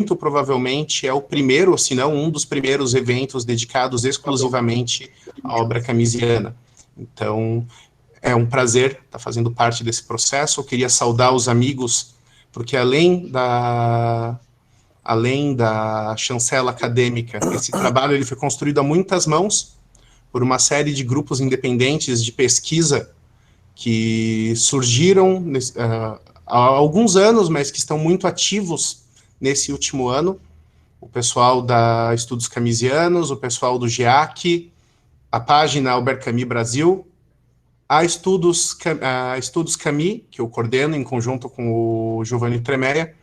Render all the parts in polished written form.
muito provavelmente é o primeiro, se não um dos primeiros eventos dedicados exclusivamente à obra camisiana. Então, é um prazer estar fazendo parte desse processo. Eu queria saudar os amigos, porque além da chancela acadêmica, esse trabalho ele foi construído a muitas mãos por uma série de grupos independentes de pesquisa que surgiram há alguns anos, mas que estão muito ativos nesse último ano. O pessoal da Estudos Camisianos, o pessoal do GEAC, a página Albert Camus Brasil, a Estudos Camus, que eu coordeno em conjunto com o Giovanni Tremeia.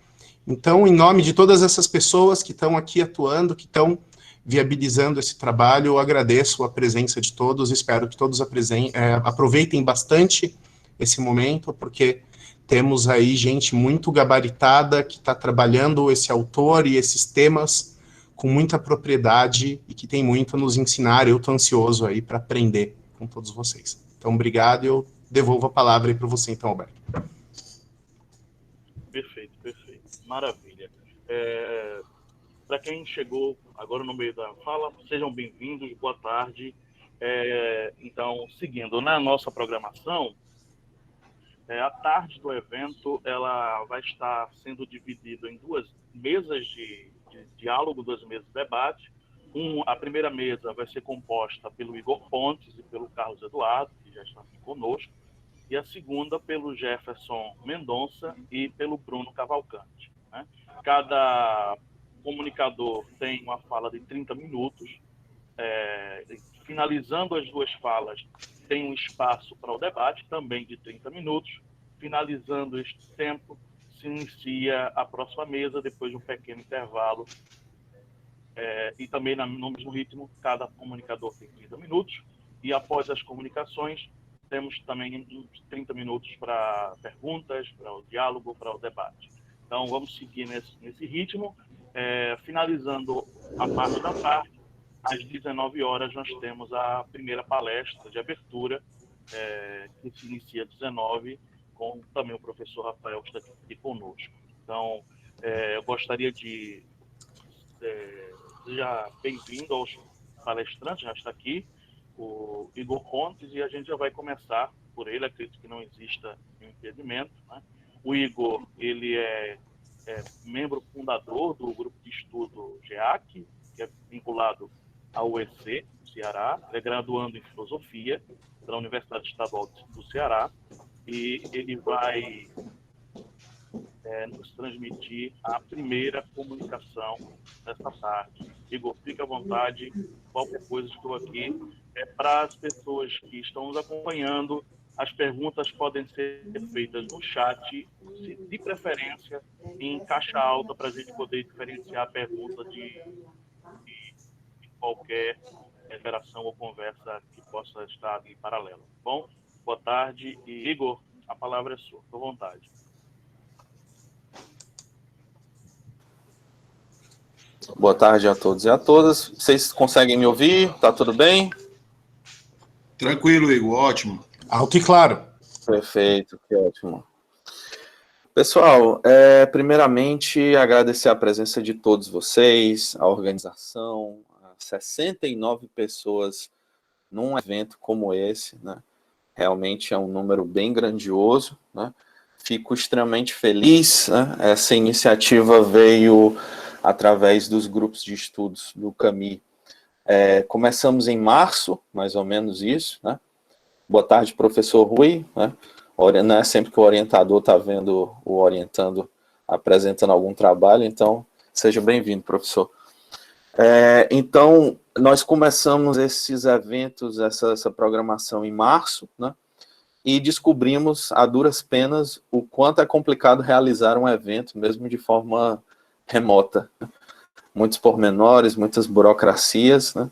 Então, em nome de todas essas pessoas que estão aqui atuando, que estão viabilizando esse trabalho, eu agradeço a presença de todos, espero que todos aproveitem bastante esse momento, porque temos aí gente muito gabaritada que está trabalhando esse autor e esses temas com muita propriedade e que tem muito a nos ensinar. Eu estou ansioso aí para aprender com todos vocês. Então, obrigado, e eu devolvo a palavra aí para você, então, Alberto. Perfeito. Maravilha. Para quem chegou agora no meio da fala, sejam bem-vindos, boa tarde. Então, seguindo na nossa programação, a tarde do evento ela vai estar sendo dividida em duas mesas de diálogo, duas mesas de debate. A primeira mesa vai ser composta pelo Igor Pontes e pelo Carlos Eduardo, que já estão aqui conosco, e a segunda pelo Jefferson Mendonça e pelo Bruno Cavalcante, né? Cada comunicador tem uma fala de 30 minutos. Finalizando as duas falas, tem um espaço para o debate, também de 30 minutos. Finalizando este tempo, se inicia a próxima mesa, depois de um pequeno intervalo. E também no mesmo ritmo, cada comunicador tem 30 minutos. E após as comunicações, temos também uns 30 minutos para perguntas, para o diálogo, para o debate. Então, vamos seguir nesse ritmo. Finalizando a parte da tarde, às 19 horas, nós temos a primeira palestra de abertura, que se inicia às 19, com também o professor Rafael, que está aqui conosco. Então, eu gostaria de... seja bem-vindo aos palestrantes, já está aqui, o Igor Pontes, e a gente já vai começar por ele. Acredito que não exista nenhum impedimento, né? O Igor, ele é membro fundador do grupo de estudo GEAC, que é vinculado ao UEC, do Ceará. Ele é graduando em Filosofia pela Universidade Estadual do Ceará, e ele vai nos transmitir a primeira comunicação dessa tarde. Igor, fique à vontade, qualquer coisa estou aqui. Para as pessoas que estão nos acompanhando, as perguntas podem ser feitas no chat, de preferência em caixa alta, para a gente poder diferenciar a pergunta de qualquer interação ou conversa que possa estar em paralelo. Bom, boa tarde. E, Igor, a palavra é sua. Fique à vontade. Boa tarde a todos e a todas. Vocês conseguem me ouvir? Tá tudo bem? Tranquilo, Igor. Ótimo. Alto e claro. Perfeito, que ótimo. Pessoal, primeiramente, agradecer a presença de todos vocês, a organização, 69 pessoas num evento como esse, né? Realmente é um número bem grandioso, né? Fico extremamente feliz, né? Essa iniciativa veio através dos grupos de estudos do CAMI. Começamos em março, mais ou menos isso, né? Boa tarde, professor Rui, né? Não é sempre que o orientador está vendo o orientando, apresentando algum trabalho, então seja bem-vindo, professor. Então, nós começamos esses eventos, essa programação em março, né? E descobrimos, a duras penas, o quanto é complicado realizar um evento, mesmo de forma remota. Muitos pormenores, muitas burocracias, né?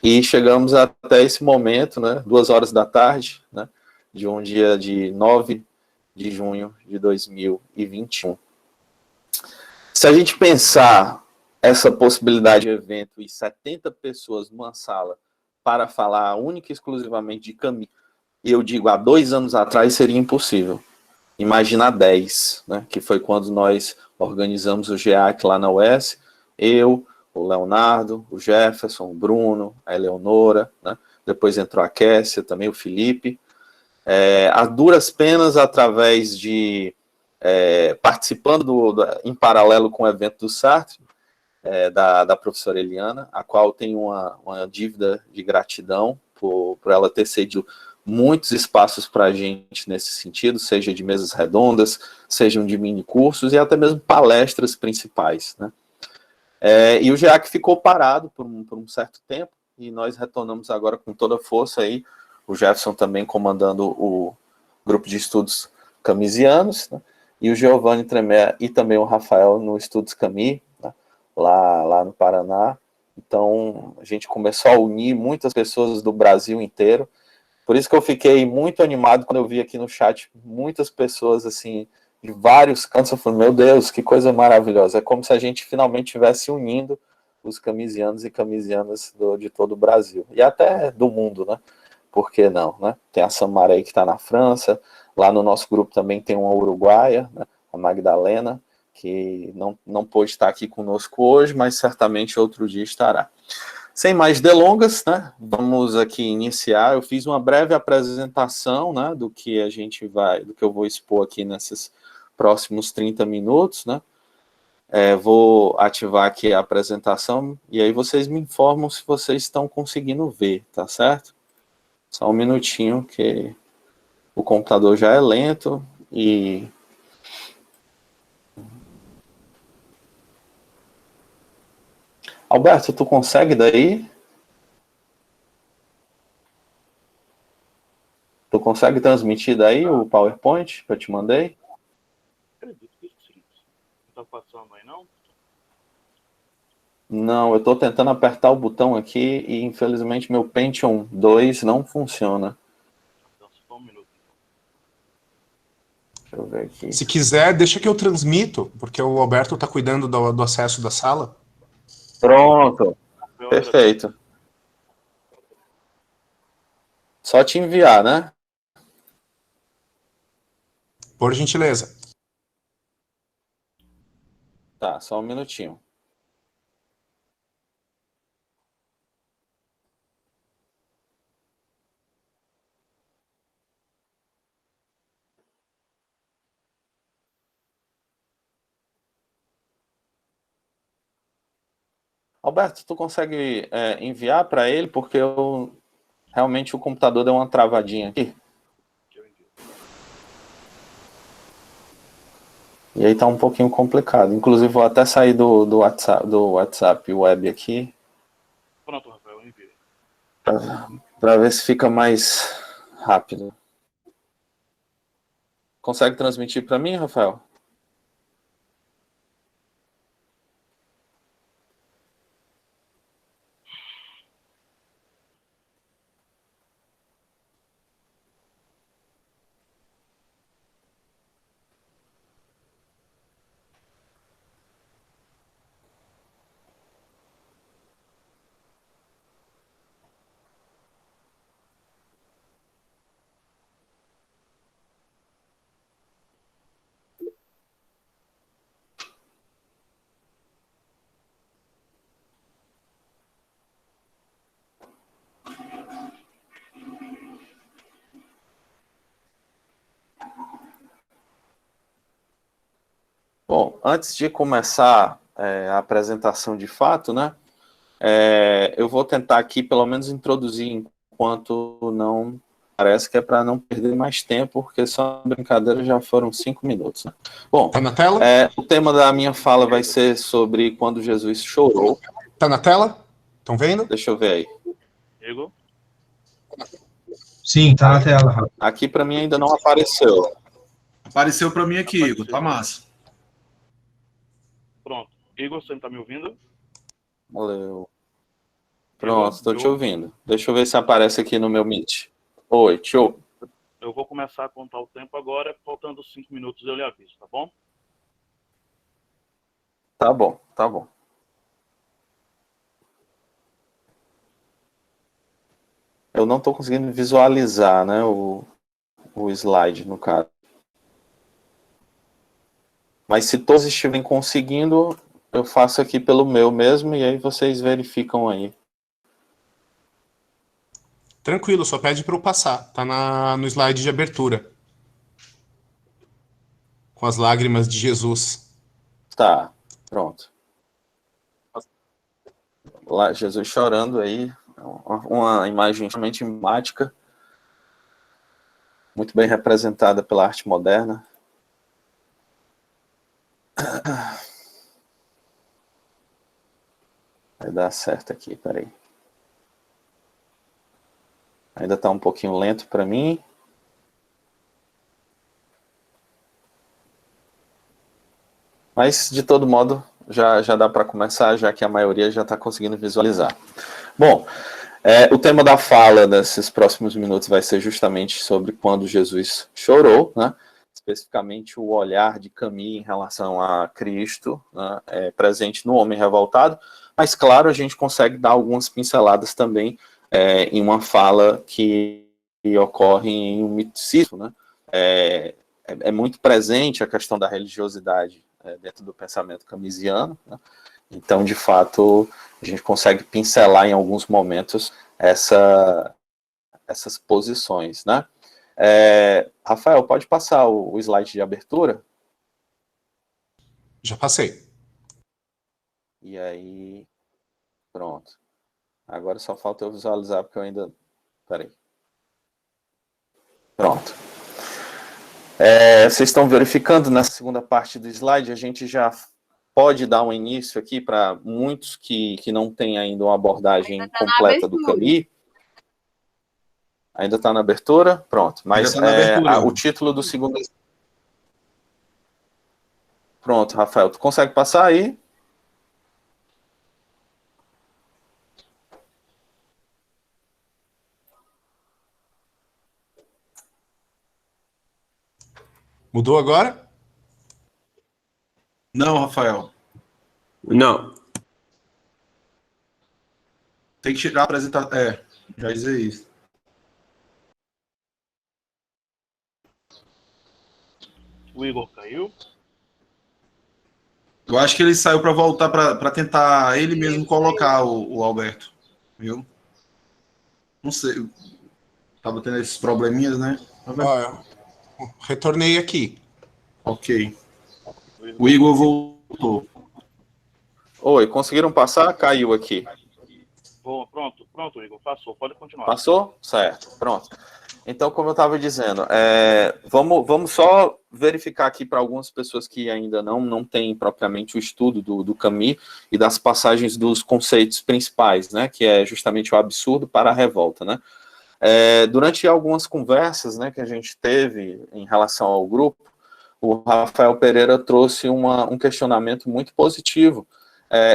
E chegamos até esse momento, né, 2 horas da tarde, né, de um dia de 9 de junho de 2021. Se a gente pensar essa possibilidade de evento e 70 pessoas numa sala para falar única e exclusivamente de Camus, eu digo, há 2 anos atrás seria impossível. Imagina 10, né? Que foi quando nós organizamos o GEAC lá na UES, eu, o Leonardo, o Jefferson, o Bruno, a Eleonora, né? Depois entrou a Kessia, também o Felipe, a duras penas através de participando em paralelo com o evento do Sartre, da professora Eliana, a qual tem uma dívida de gratidão por ela ter cedido muitos espaços para a gente nesse sentido, seja de mesas redondas, sejam de mini cursos e até mesmo palestras principais, né? E o GEAC ficou parado por um certo tempo e nós retornamos agora com toda a força aí, o Jefferson também comandando o grupo de estudos camisianos, né? E o Giovanni Tremé e também o Rafael no Estudos Cami, né? lá no Paraná. Então, a gente começou a unir muitas pessoas do Brasil inteiro. Por isso que eu fiquei muito animado quando eu vi aqui no chat muitas pessoas, assim, de vários cantos. Eu falei, meu Deus, que coisa maravilhosa. É como se a gente finalmente estivesse unindo os camisianos e camisianas de todo o Brasil. E até do mundo, né? Por que não, né? Tem a Samara aí que está na França. Lá no nosso grupo também tem uma uruguaia, né? A Magdalena, que não pôde estar aqui conosco hoje, mas certamente outro dia estará. Sem mais delongas, né? Vamos aqui iniciar. Eu fiz uma breve apresentação, né, do que eu vou expor aqui nesses próximos 30 minutos, né? Vou ativar aqui a apresentação e aí vocês me informam se vocês estão conseguindo ver, tá certo? Só um minutinho que o computador já é lento e Alberto, tu consegue daí? Tu consegue transmitir daí o PowerPoint que eu te mandei? Acredito que sim. Não está passando aí, não? Não, eu estou tentando apertar o botão aqui e infelizmente meu Pentium 2 não funciona. Então, só um minuto. Deixa eu ver aqui. Se quiser, deixa que eu transmito, porque o Alberto está cuidando do acesso da sala. Pronto, perfeito. Só te enviar, né? Por gentileza. Tá, só um minutinho. Alberto, tu consegue enviar para ele? Porque realmente o computador deu uma travadinha aqui. E aí tá um pouquinho complicado. Inclusive, vou até sair do WhatsApp web aqui. Pronto, Rafael, eu enviei. Para ver se fica mais rápido. Consegue transmitir para mim, Rafael? Bom, antes de começar a apresentação de fato, né, eu vou tentar aqui pelo menos introduzir enquanto não parece que é para não perder mais tempo, porque só brincadeira já foram 5 minutos. Né? Bom, Tá na tela? O tema da minha fala vai ser sobre quando Jesus chorou. Tá na tela? Estão vendo? Deixa eu ver aí. Igor? Sim, tá na tela, Rafa. Aqui para mim ainda não apareceu. Apareceu para mim aqui, Igor. Tá massa. Pronto. Igor, você não está me ouvindo? Valeu. Pronto, estou te ouvindo. Deixa eu ver se aparece aqui no meu Meet. Oi, tchau. Eu vou começar a contar o tempo agora, faltando 5 minutos eu lhe aviso, tá bom? Tá bom, tá bom. Eu não estou conseguindo visualizar, né, o slide, no caso. Mas se todos estiverem conseguindo, eu faço aqui pelo meu mesmo, e aí vocês verificam aí. Tranquilo, só pede para eu passar. Tá no slide de abertura. Com as lágrimas de Jesus. Tá, pronto. Lá, Jesus chorando aí, uma imagem realmente emblemática, muito bem representada pela arte moderna. Vai dar certo aqui, peraí. Ainda está um pouquinho lento para mim. Mas, de todo modo, já dá para começar, já que a maioria já está conseguindo visualizar. Bom, o tema da fala nesses próximos minutos vai ser justamente sobre quando Jesus chorou, né? Especificamente o olhar de Camille em relação a Cristo, né? Presente no homem revoltado, mas, claro, a gente consegue dar algumas pinceladas também em uma fala que ocorre em um misticismo, né? É muito presente a questão da religiosidade dentro do pensamento camisiano, né? Então, de fato, a gente consegue pincelar em alguns momentos essas posições, né? Rafael, pode passar o slide de abertura? Já passei. E aí, pronto. Agora só falta eu visualizar, porque eu ainda... Peraí. Pronto. Vocês estão verificando nessa segunda parte do slide, a gente já pode dar um início aqui para muitos que não têm ainda uma abordagem completa do Camille. Ainda está na abertura? Pronto. Mas o título do segundo... Pronto, Rafael, tu consegue passar aí? Mudou agora? Não, Rafael. Não. Tem que tirar a apresentação. Já ia dizer isso. O Igor caiu. Eu acho que ele saiu para voltar para tentar ele mesmo colocar o Alberto. Viu? Não sei. Tava tendo esses probleminhas, né? Retornei aqui. Ok. O Igor voltou. Oi, conseguiram passar? Caiu aqui. Bom, pronto, Igor, passou, pode continuar. Passou? Certo, pronto. Então, como eu estava dizendo, vamos só verificar aqui para algumas pessoas que ainda não têm propriamente o estudo do Camille e das passagens dos conceitos principais, né, que é justamente o absurdo para a revolta, né. Durante algumas conversas, né, que a gente teve em relação ao grupo, o Rafael Pereira trouxe um questionamento muito positivo,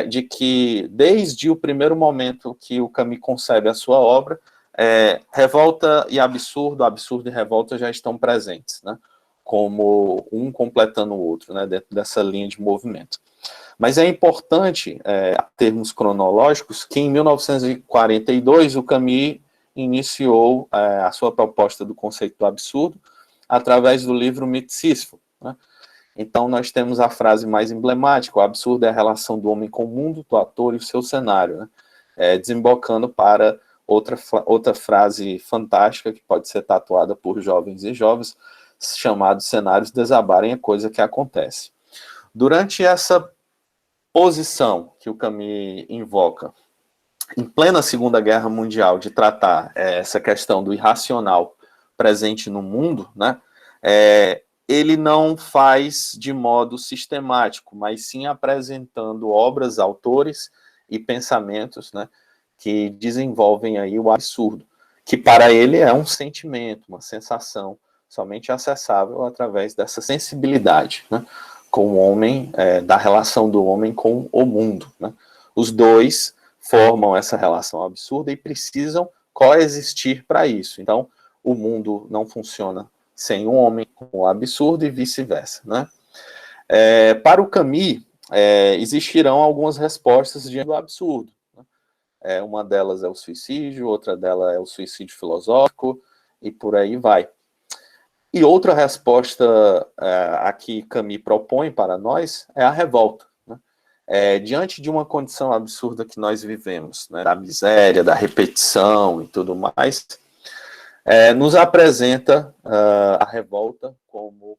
de que desde o primeiro momento que o Camille concebe a sua obra, revolta e absurdo e revolta já estão presentes, né, como um completando o outro, né, dentro dessa linha de movimento. Mas é importante, a termos cronológicos, que em 1942 o Camille iniciou a sua proposta do conceito do absurdo através do livro Mito e Sísifo, né? Então nós temos a frase mais emblemática: o absurdo é a relação do homem com o mundo, do ator e o seu cenário, né? Desembocando para outra frase fantástica que pode ser tatuada por jovens e jovens, chamado cenários desabarem a coisa que acontece. Durante essa posição que o Camille invoca, em plena Segunda Guerra Mundial, de tratar essa questão do irracional presente no mundo, né, ele não faz de modo sistemático, mas sim apresentando obras, autores e pensamentos, né, que desenvolvem aí o absurdo, que para ele é um sentimento, uma sensação, somente acessável através dessa sensibilidade, né, com o homem, da relação do homem com o mundo, né. Os dois formam essa relação absurda e precisam coexistir para isso. Então, o mundo não funciona sem um homem com o absurdo e vice-versa, né? Para o Camille, existirão algumas respostas diante do absurdo, né? Uma delas é o suicídio, outra delas é o suicídio filosófico, e por aí vai. E outra resposta a que Camus propõe para nós é a revolta. Diante de uma condição absurda que nós vivemos, né, da miséria, da repetição e tudo mais, nos apresenta a revolta como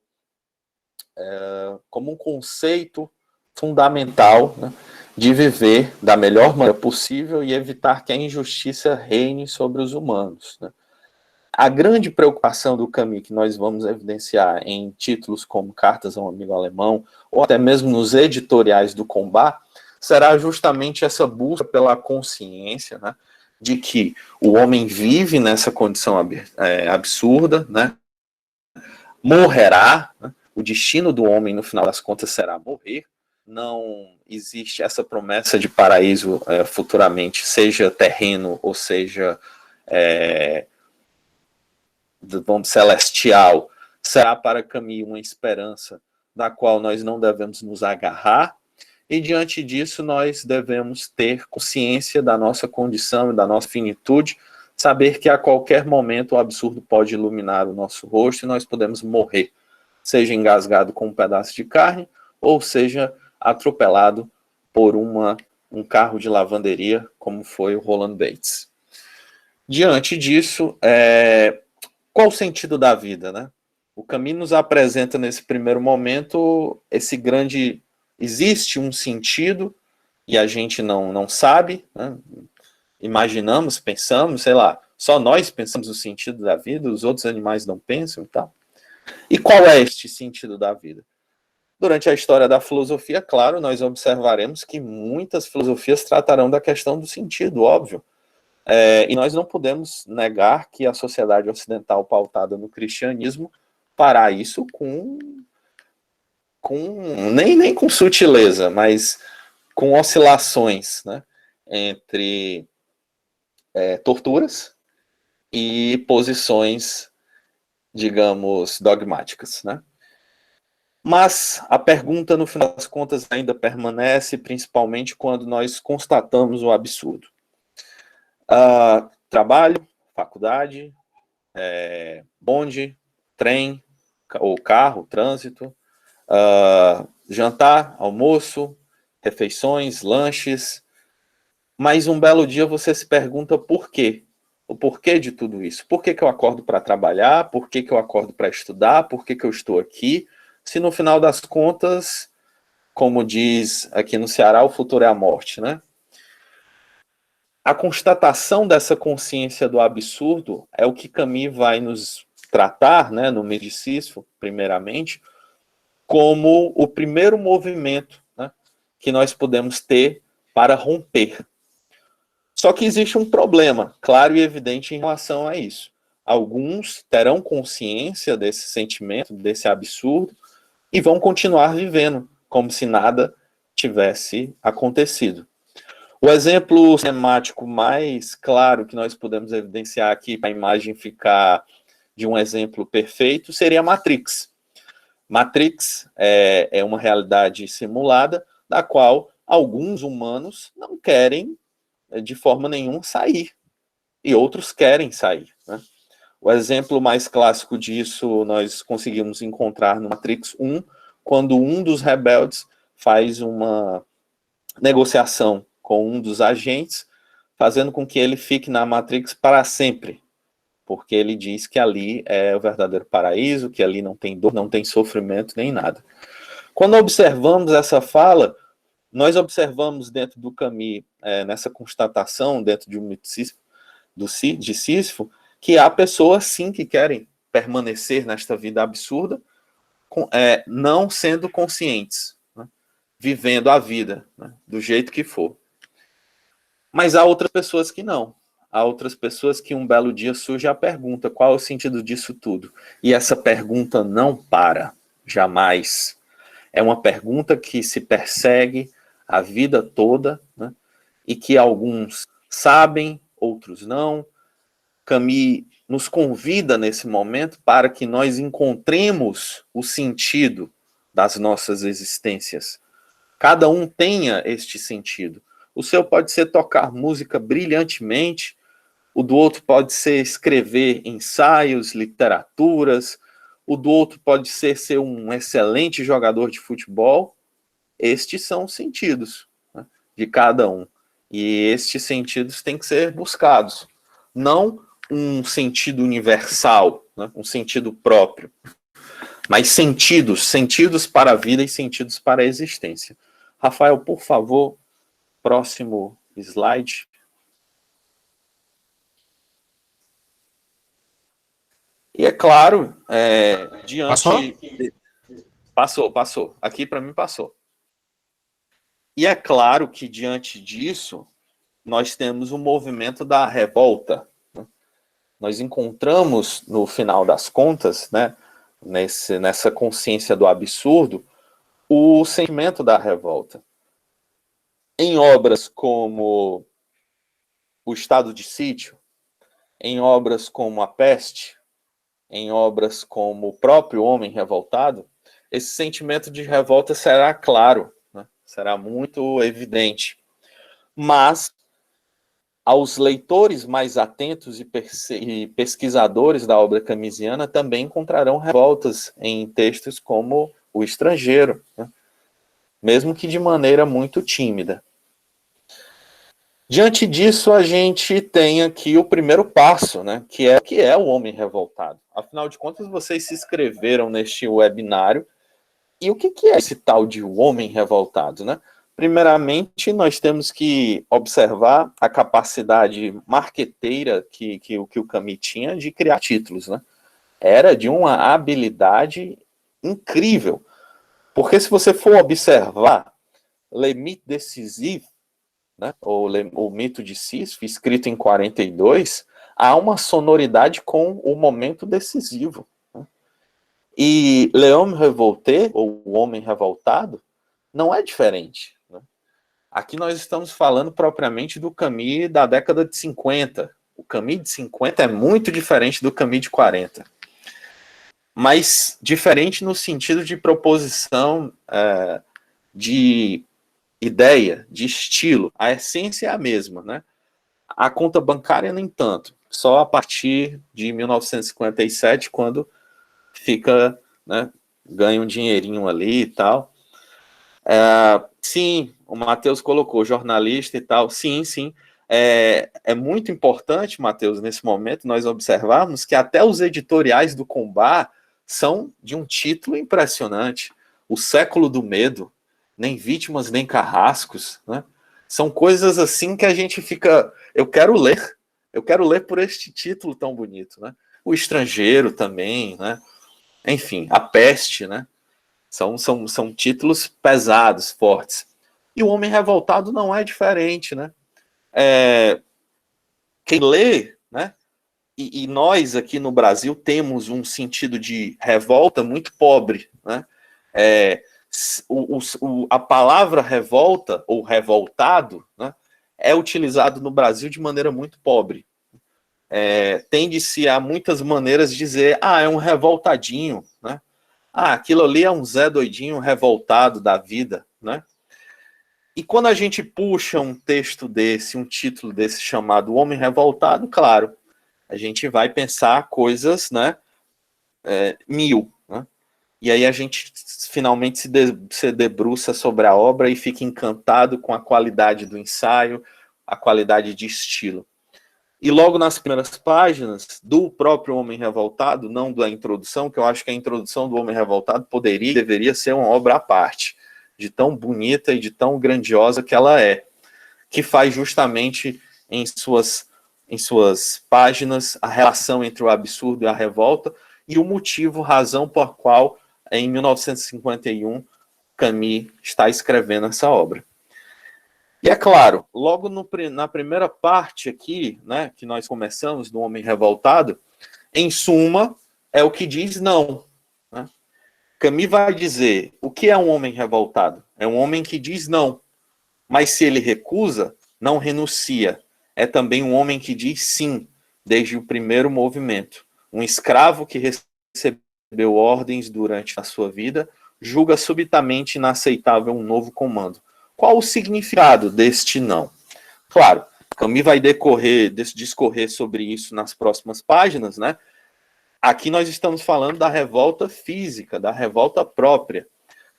um conceito fundamental, né, de viver da melhor maneira possível e evitar que a injustiça reine sobre os humanos, né. A grande preocupação do Camus, que nós vamos evidenciar em títulos como Cartas a um Amigo Alemão, ou até mesmo nos editoriais do Combat, será justamente essa busca pela consciência, né, de que o homem vive nessa condição absurda, né, morrerá, né, o destino do homem, no final das contas, será morrer. Não existe essa promessa de paraíso futuramente, seja terreno ou seja celestial. Será para Camus uma esperança da qual nós não devemos nos agarrar, e diante disso nós devemos ter consciência da nossa condição e da nossa finitude, saber que a qualquer momento o absurdo pode iluminar o nosso rosto e nós podemos morrer, seja engasgado com um pedaço de carne, ou seja atropelado por um carro de lavanderia, como foi o Roland Bates. Diante disso, qual o sentido da vida, né? O Camus nos apresenta nesse primeiro momento esse grande... Existe um sentido e a gente não sabe, né? Imaginamos, pensamos, sei lá, só nós pensamos o sentido da vida, os outros animais não pensam e tal. E qual é este sentido da vida? Durante a história da filosofia, claro, nós observaremos que muitas filosofias tratarão da questão do sentido, óbvio. E nós não podemos negar que a sociedade ocidental pautada no cristianismo fará isso nem com sutileza, mas com oscilações, né, entre torturas e posições, digamos, dogmáticas, né? Mas a pergunta, no final das contas, ainda permanece, principalmente quando nós constatamos o absurdo. Trabalho, faculdade, bonde, trem, ou carro, trânsito, jantar, almoço, refeições, lanches. Mas um belo dia você se pergunta por quê? O porquê de tudo isso? Por que eu acordo para trabalhar? Por que eu acordo para estudar? Por que eu estou aqui? Se no final das contas, como diz aqui no Ceará, o futuro é a morte, né? A constatação dessa consciência do absurdo é o que Camus vai nos tratar, né, no Mito de Sísifo, primeiramente, como o primeiro movimento, né, que nós podemos ter para romper. Só que existe um problema, claro e evidente, em relação a isso. Alguns terão consciência desse sentimento, desse absurdo, e vão continuar vivendo como se nada tivesse acontecido. O exemplo sistemático mais claro que nós podemos evidenciar aqui, para a imagem ficar de um exemplo perfeito, seria a Matrix. Matrix é uma realidade simulada, da qual alguns humanos não querem, de forma nenhuma, sair. E outros querem sair, né? O exemplo mais clássico disso nós conseguimos encontrar no Matrix 1, quando um dos rebeldes faz uma negociação com um dos agentes, fazendo com que ele fique na Matrix para sempre, porque ele diz que ali é o verdadeiro paraíso, que ali não tem dor, não tem sofrimento, nem nada. Quando observamos essa fala, nós observamos dentro do Camus, nessa constatação, dentro de um mito de Sísifo, que há pessoas, sim, que querem permanecer nesta vida absurda, não sendo conscientes, né, vivendo a vida, né, do jeito que for. Mas há outras pessoas que não. Há outras pessoas que um belo dia surge a pergunta, qual é o sentido disso tudo? E essa pergunta não para, jamais. É uma pergunta que se persegue a vida toda, né, e que alguns sabem, outros não. Camus nos convida nesse momento para que nós encontremos o sentido das nossas existências. Cada um tenha este sentido. O seu pode ser tocar música brilhantemente, o do outro pode ser escrever ensaios, literaturas, o do outro pode ser um excelente jogador de futebol. Estes são os sentidos, né, de cada um. E estes sentidos têm que ser buscados. Não um sentido universal, né, um sentido próprio, mas sentidos para a vida e sentidos para a existência. Rafael, por favor, próximo slide. E é claro, diante... Passou. Aqui para mim passou. E é claro que diante disso, nós temos o movimento da revolta. Né? Nós encontramos, no final das contas, né, nessa consciência do absurdo, o sentimento da revolta. Em obras como O Estado de Sítio, em obras como A Peste, em obras como O Próprio Homem Revoltado, esse sentimento de revolta será claro, né? Será muito evidente. Mas, aos leitores mais atentos e pesquisadores da obra camisiana também encontrarão revoltas em textos como O Estrangeiro, né? Mesmo que de maneira muito tímida. Diante disso, a gente tem aqui o primeiro passo, né, que é o homem revoltado. Afinal de contas, vocês se inscreveram neste webinário. E o que é esse tal de homem revoltado, né? Primeiramente, nós temos que observar a capacidade marqueteira que o Camus tinha de criar títulos, né? Era de uma habilidade incrível. Porque se você for observar Le Mythe de Sisyphe, né, o Mito de Sísifo, escrito em 42, há uma sonoridade com o momento decisivo. Né? E L'Homme Révolté, ou O Homem Revoltado, não é diferente. Né? Aqui nós estamos falando propriamente do Camus da década de 50. O Camus de 50 é muito diferente do Camus de 40. Mas diferente no sentido de proposição, de ideia, de estilo. A essência é a mesma, né? A conta bancária nem tanto. Só a partir de 1957, quando fica, né, ganha um dinheirinho ali e tal. Sim, o Matheus colocou jornalista e tal. Sim. É muito importante, Matheus, nesse momento, nós observarmos que até os editoriais do Combat são de um título impressionante. O Século do Medo, nem vítimas, nem carrascos, né? São coisas assim que a gente fica... Eu quero ler por este título tão bonito, né? O Estrangeiro também, né? Enfim, A Peste, né? São títulos pesados, fortes. E O Homem Revoltado não é diferente, né? Quem lê, né? E nós aqui no Brasil temos um sentido de revolta muito pobre, né? A palavra revolta ou revoltado, né, é utilizado no Brasil de maneira muito pobre. Tende-se a muitas maneiras dizer, é um revoltadinho, né? Aquilo ali é um Zé doidinho revoltado da vida, né? E quando a gente puxa um texto desse, um título desse chamado O Homem Revoltado, claro, a gente vai pensar coisas, né, mil, né? E aí a gente finalmente se debruça sobre a obra e fica encantado com a qualidade do ensaio, a qualidade de estilo. E logo nas primeiras páginas do próprio Homem Revoltado, não da introdução, que eu acho que a introdução do Homem Revoltado poderia e deveria ser uma obra à parte, de tão bonita e de tão grandiosa que ela é, que faz justamente em suas páginas a relação entre o absurdo e a revolta e o motivo, razão por qual em 1951 Camus está escrevendo essa obra. E é claro, logo na primeira parte aqui, né, que nós começamos do Homem Revoltado, em suma, é o que diz não. Né? Camus vai dizer, o que é um homem revoltado? É um homem que diz não, mas se ele recusa, não renuncia. É também um homem que diz sim, desde o primeiro movimento. Um escravo que recebeu ordens durante a sua vida, julga subitamente inaceitável um novo comando. Qual o significado deste não? Claro, Camus vai discorrer sobre isso nas próximas páginas, né? Aqui nós estamos falando da revolta física, da revolta própria.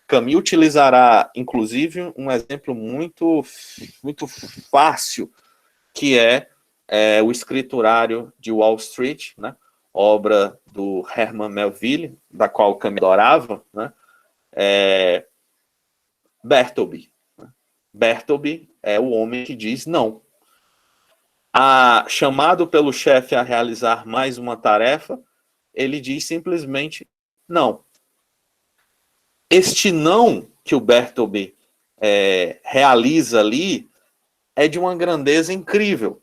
Camus utilizará, inclusive, um exemplo muito fácil, que é o escriturário de Wall Street, né? Obra do Herman Melville, da qual Camus adorava, né? Bartleby. Bartleby é o homem que diz não. Chamado pelo chefe a realizar mais uma tarefa, ele diz simplesmente não. Este não que o Bartleby realiza ali é de uma grandeza incrível.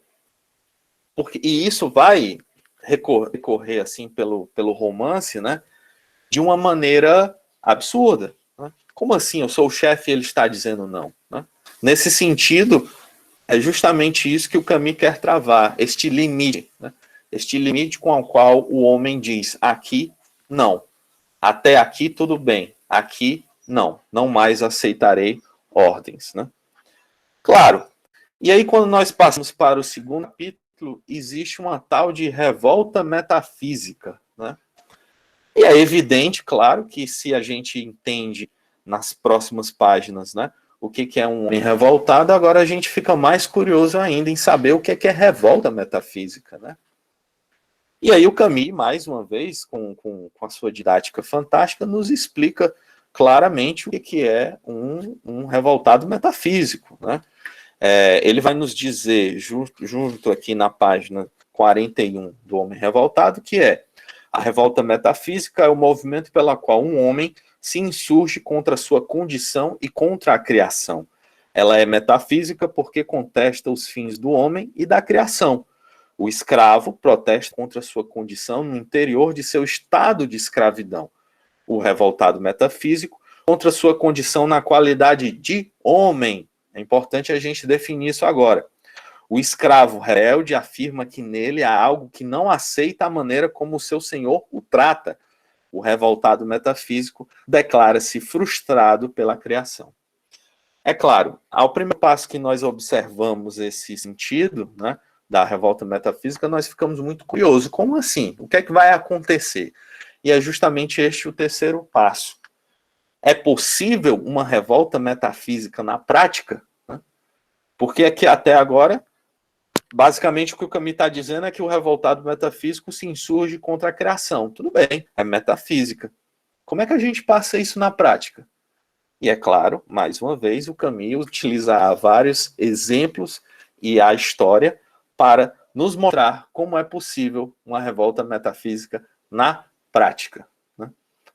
E isso vai recorrer assim pelo romance, né, de uma maneira absurda. Né? Como assim? Eu sou o chefe e ele está dizendo não? Né? Nesse sentido, é justamente isso que o Camus quer travar, este limite. Né? Este limite com o qual o homem diz, aqui, não. Até aqui, tudo bem. Aqui, não. Não mais aceitarei ordens. Né? Claro. E aí, quando nós passamos para o segundo capítulo, existe uma tal de revolta metafísica. Né? E é evidente, claro, que se a gente entende nas próximas páginas, né, o que é um homem revoltado, agora a gente fica mais curioso ainda em saber o que é revolta metafísica. Né? E aí o Camus, mais uma vez, com a sua didática fantástica, nos explica claramente o que é um revoltado metafísico. Né? Ele vai nos dizer, junto aqui na página 41 do Homem Revoltado, que a revolta metafísica é o movimento pela qual um homem se insurge contra a sua condição e contra a criação. Ela é metafísica porque contesta os fins do homem e da criação. O escravo protesta contra a sua condição no interior de seu estado de escravidão. O revoltado metafísico contra a sua condição na qualidade de homem. É importante a gente definir isso agora. O escravo rebelde afirma que nele há algo que não aceita a maneira como o seu senhor o trata. O revoltado metafísico declara-se frustrado pela criação. É claro, ao primeiro passo que nós observamos esse sentido, né, da revolta metafísica, nós ficamos muito curiosos. Como assim? O que é que vai acontecer? E é justamente este o terceiro passo. É possível uma revolta metafísica na prática? Né? Porque aqui até agora, basicamente o que o Camus está dizendo é que o revoltado metafísico se insurge contra a criação. Tudo bem, é metafísica. Como é que a gente passa isso na prática? E é claro, mais uma vez, o Camus utiliza vários exemplos e a história para nos mostrar como é possível uma revolta metafísica na prática. Né?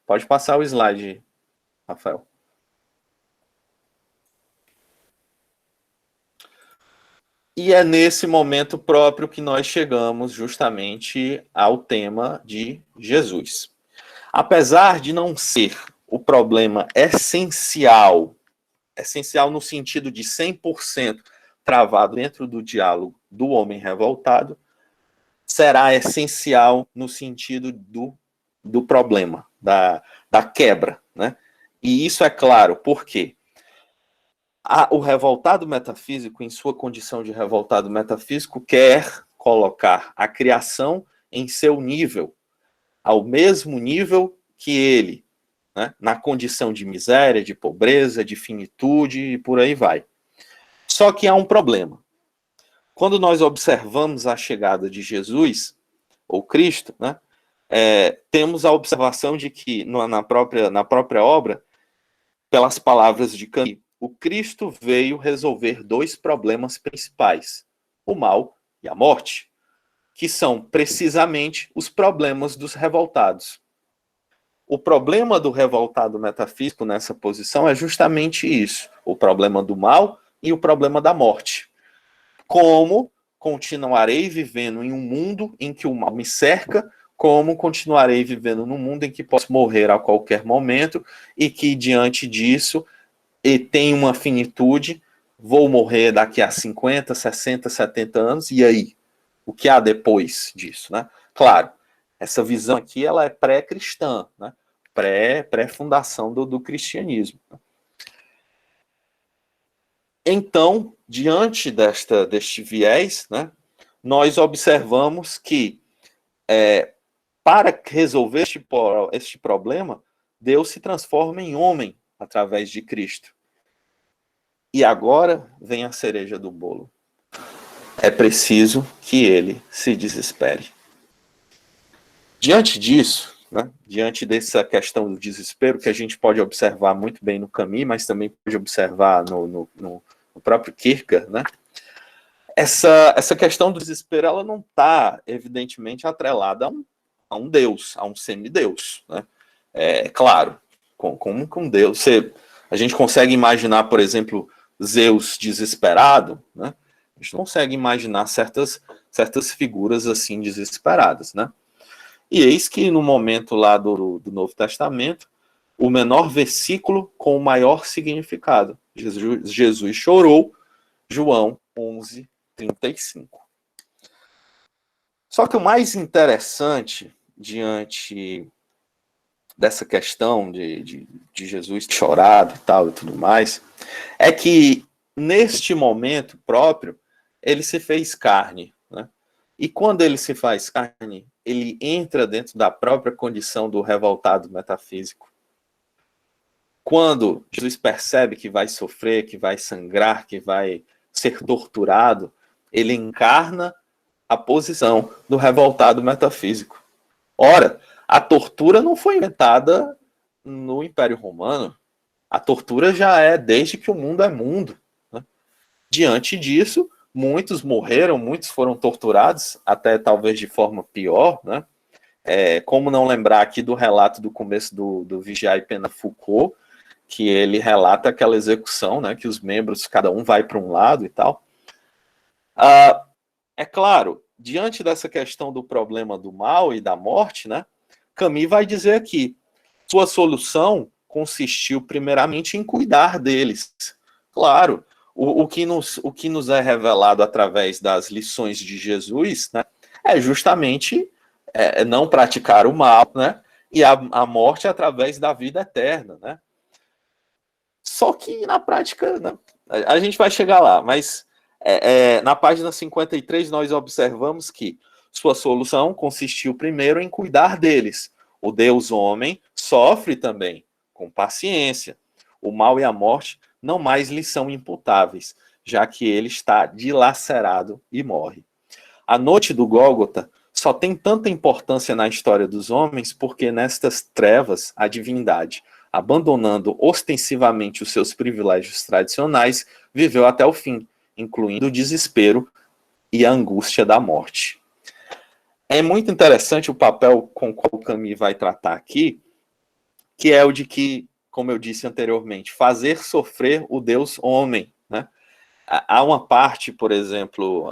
Pode passar o slide, Rafael. E é nesse momento próprio que nós chegamos justamente ao tema de Jesus. Apesar de não ser o problema essencial no sentido de 100% travado dentro do diálogo do homem revoltado, será essencial no sentido do problema, da quebra. Né? E isso é claro, por quê? O revoltado metafísico, em sua condição de revoltado metafísico, quer colocar a criação em seu nível, ao mesmo nível que ele, né, na condição de miséria, de pobreza, de finitude e por aí vai. Só que há um problema. Quando nós observamos a chegada de Jesus, ou Cristo, né, temos a observação de que, na própria obra, pelas palavras de Camus, o Cristo veio resolver dois problemas principais, o mal e a morte, que são precisamente os problemas dos revoltados. O problema do revoltado metafísico nessa posição é justamente isso, o problema do mal e o problema da morte. Como continuarei vivendo em um mundo em que o mal me cerca, como continuarei vivendo num mundo em que posso morrer a qualquer momento e que, diante disso, e tem uma finitude, vou morrer daqui a 50, 60, 70 anos, e aí? O que há depois disso? Né? Claro, essa visão aqui ela é pré-cristã, né? Pré-fundação do cristianismo. Então, diante deste viés, né, nós observamos que para resolver este problema, Deus se transforma em homem através de Cristo. E agora vem a cereja do bolo. É preciso que ele se desespere. Diante disso, né, diante dessa questão do desespero, que a gente pode observar muito bem no Camus, mas também pode observar no próprio Kierkegaard, né, essa questão do desespero, ela não está, evidentemente, atrelada a um Deus, a um semideus. Né? É claro, como com Deus, a gente consegue imaginar, por exemplo, Zeus desesperado, né? A gente não consegue imaginar certas figuras assim desesperadas, né? E eis que no momento lá do Novo Testamento, o menor versículo com o maior significado. Jesus chorou, João 11:35. Só que o mais interessante diante dessa questão de Jesus chorado e tal e tudo mais, é que neste momento próprio, ele se fez carne, né? E quando ele se faz carne, ele entra dentro da própria condição do revoltado metafísico. Quando Jesus percebe que vai sofrer, que vai sangrar, que vai ser torturado, ele encarna a posição do revoltado metafísico. Ora, a tortura não foi inventada no Império Romano. A tortura já é desde que o mundo é mundo. Né? Diante disso, muitos morreram, muitos foram torturados, até talvez de forma pior. Né? Como não lembrar aqui do relato do começo do Vigiar e Pena Foucault, que ele relata aquela execução, né, que os membros, cada um vai para um lado e tal. É claro, diante dessa questão do problema do mal e da morte, né, Camus vai dizer aqui, sua solução consistiu primeiramente em cuidar deles. Claro, o que nos é revelado através das lições de Jesus, né, é justamente não praticar o mal, né, e a morte através da vida eterna, né. Só que na prática, né, a gente vai chegar lá, mas na página 53 nós observamos que sua solução consistiu primeiro em cuidar deles. O Deus homem sofre também, com paciência. O mal e a morte não mais lhe são imputáveis, já que ele está dilacerado e morre. A noite do Gólgota só tem tanta importância na história dos homens porque nestas trevas a divindade, abandonando ostensivamente os seus privilégios tradicionais, viveu até o fim, incluindo o desespero e a angústia da morte. É muito interessante o papel com o qual o Camus vai tratar aqui, que é o de que, como eu disse anteriormente, fazer sofrer o Deus homem. Né? Há uma parte, por exemplo,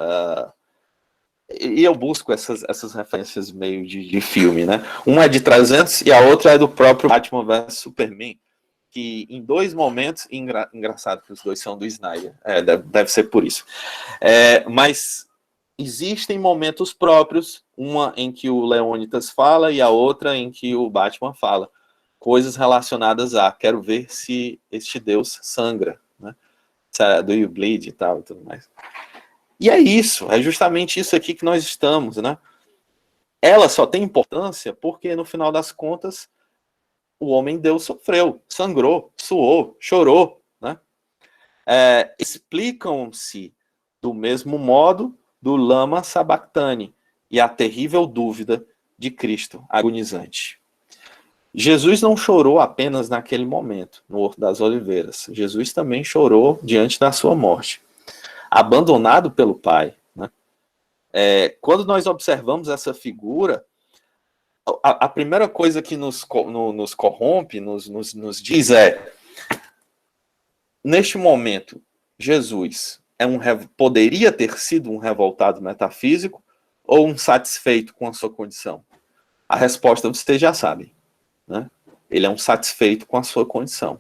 e eu busco essas referências meio de filme, né? Uma é de 300 e a outra é do próprio Batman vs Superman, que em dois momentos, engraçado que os dois são do Snyder, deve ser por isso, mas existem momentos próprios, uma em que o Leônidas fala e a outra em que o Batman fala, coisas relacionadas a, quero ver se este Deus sangra, né? Do you bleed e tal e tudo mais. E é isso, é justamente isso aqui que nós estamos, né? Ela só tem importância porque, no final das contas, o homem Deus sofreu, sangrou, suou, chorou, né? Explicam-se do mesmo modo do lama sabachthani e a terrível dúvida de Cristo agonizante. Jesus não chorou apenas naquele momento, no Horto das Oliveiras. Jesus também chorou diante da sua morte. Abandonado pelo Pai. Né? Quando nós observamos essa figura, a primeira coisa que nos corrompe, nos diz neste momento, Jesus poderia ter sido um revoltado metafísico ou um satisfeito com a sua condição? A resposta vocês já sabem. Né? Ele é um satisfeito com a sua condição.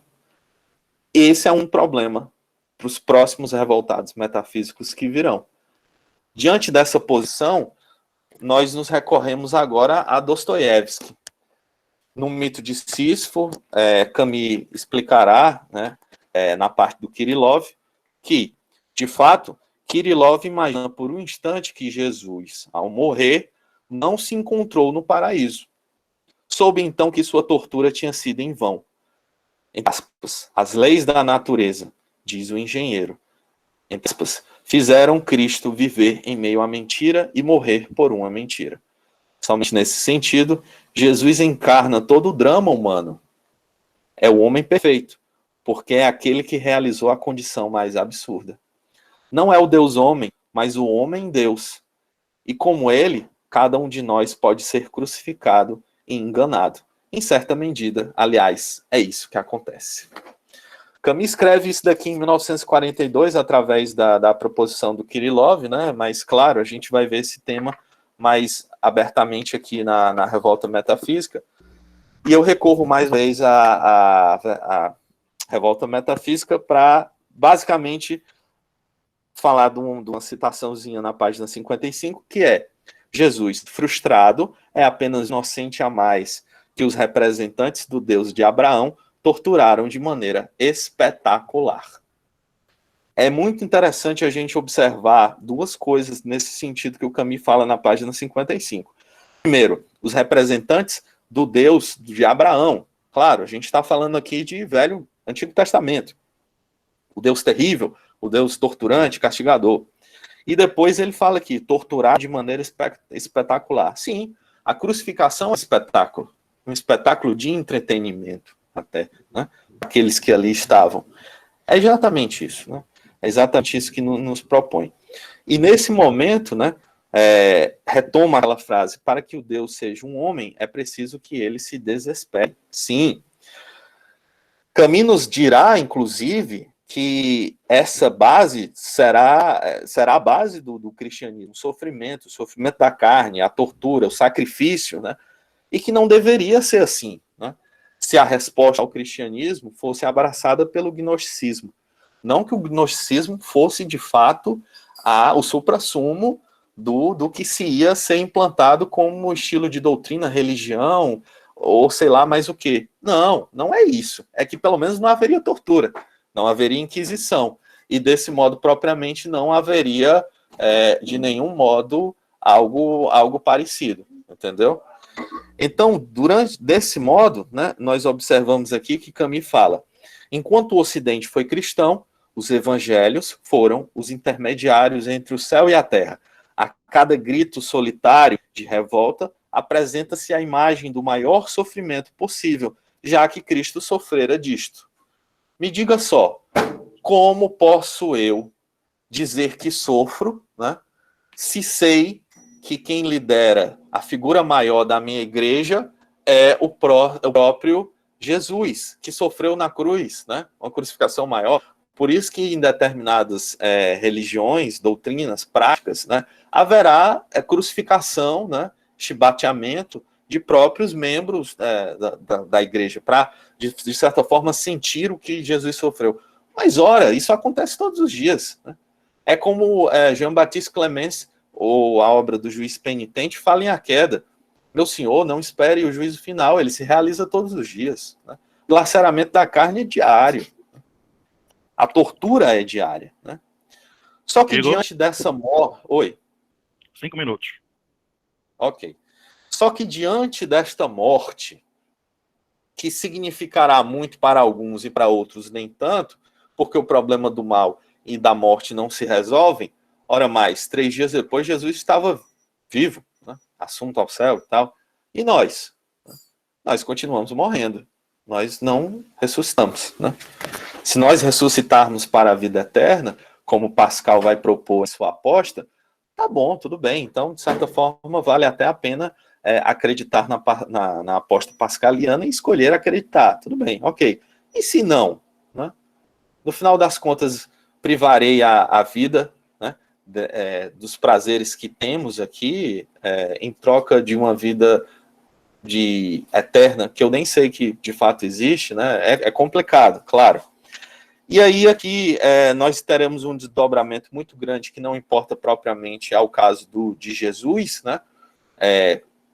Esse é um problema para os próximos revoltados metafísicos que virão. Diante dessa posição, nós nos recorremos agora a Dostoiévski. No mito de Sísifo, Camus explicará, né, na parte do Kirillov, que, de fato, Kirillov imagina por um instante que Jesus, ao morrer, não se encontrou no paraíso. Soube então que sua tortura tinha sido em vão. Entre aspas, as leis da natureza, diz o engenheiro, entre aspas, fizeram Cristo viver em meio à mentira e morrer por uma mentira. Somente nesse sentido, Jesus encarna todo o drama humano. É o homem perfeito, porque é aquele que realizou a condição mais absurda. Não é o Deus homem, mas o homem Deus. E como ele, cada um de nós pode ser crucificado e enganado. Em certa medida, aliás, é isso que acontece. Camus escreve isso daqui em 1942, através da proposição do Kirillov, né? Mas, claro, a gente vai ver esse tema mais abertamente aqui na Revolta Metafísica. E eu recorro mais uma vez à Revolta Metafísica para, basicamente, falar de uma citaçãozinha na página 55, que é: Jesus, frustrado, é apenas inocente a mais que os representantes do Deus de Abraão torturaram de maneira espetacular. É muito interessante a gente observar duas coisas nesse sentido que o Camus fala na página 55. Primeiro, os representantes do Deus de Abraão. Claro, a gente está falando aqui de Antigo Testamento. O Deus terrível, o Deus torturante, castigador. E depois ele fala aqui, torturar de maneira espetacular. Sim, a crucificação é um espetáculo de entretenimento até, né? Aqueles que ali estavam. É exatamente isso, né? É exatamente isso que nos propõe. E nesse momento, né, retoma aquela frase: para que o Deus seja um homem, é preciso que ele se desespere. Sim. Camus nos dirá, inclusive, que essa base será a base do cristianismo: o sofrimento da carne, a tortura, o sacrifício, né? E que não deveria ser assim, né? Se a resposta ao cristianismo fosse abraçada pelo gnosticismo. Não que o gnosticismo fosse, de fato, o suprassumo do que se ia ser implantado como estilo de doutrina, religião, ou sei lá mais o quê. Não, não é isso. É que pelo menos não haveria tortura, não haveria inquisição. E desse modo, propriamente, não haveria, de nenhum modo, algo parecido. Entendeu? Então, desse modo, né, nós observamos aqui que Camus fala: enquanto o Ocidente foi cristão, os evangelhos foram os intermediários entre o céu e a terra. A cada grito solitário de revolta, apresenta-se a imagem do maior sofrimento possível, já que Cristo sofrera disto. Me diga só, como posso eu dizer que sofro, né, se sei que quem lidera a figura maior da minha igreja é o próprio Jesus, que sofreu na cruz, né, uma crucificação maior? Por isso que em determinadas religiões, doutrinas, práticas, né, haverá crucificação, né, chibateamento de próprios membros da igreja, para, de certa forma, sentir o que Jesus sofreu. Mas, ora, isso acontece todos os dias, né? É como Jean-Baptiste Clemens, ou a obra do Juiz Penitente, fala em A Queda. Meu senhor, não espere o juízo final, ele se realiza todos os dias, né? O laceramento da carne é diário. A tortura é diária, né? Só que Igor? diante dessa morte... Oi. 5 minutos. Ok. Só que diante desta morte, que significará muito para alguns e para outros nem tanto, porque o problema do mal e da morte não se resolvem, ora mais, 3 dias depois Jesus estava vivo, né? Assunto ao céu e tal. E nós? Nós continuamos morrendo. Nós não ressuscitamos, né? Se nós ressuscitarmos para a vida eterna, como Pascal vai propor em sua aposta, tá bom, tudo bem. Então, de certa forma, vale até a pena acreditar na aposta pascaliana e escolher acreditar. Tudo bem, ok. E se não? Né? No final das contas, privarei a vida, né, dos prazeres que temos aqui, em troca de uma vida eterna, que eu nem sei que de fato existe, né? É complicado, claro. E aí aqui nós teremos um desdobramento muito grande, que não importa propriamente ao caso de Jesus, né,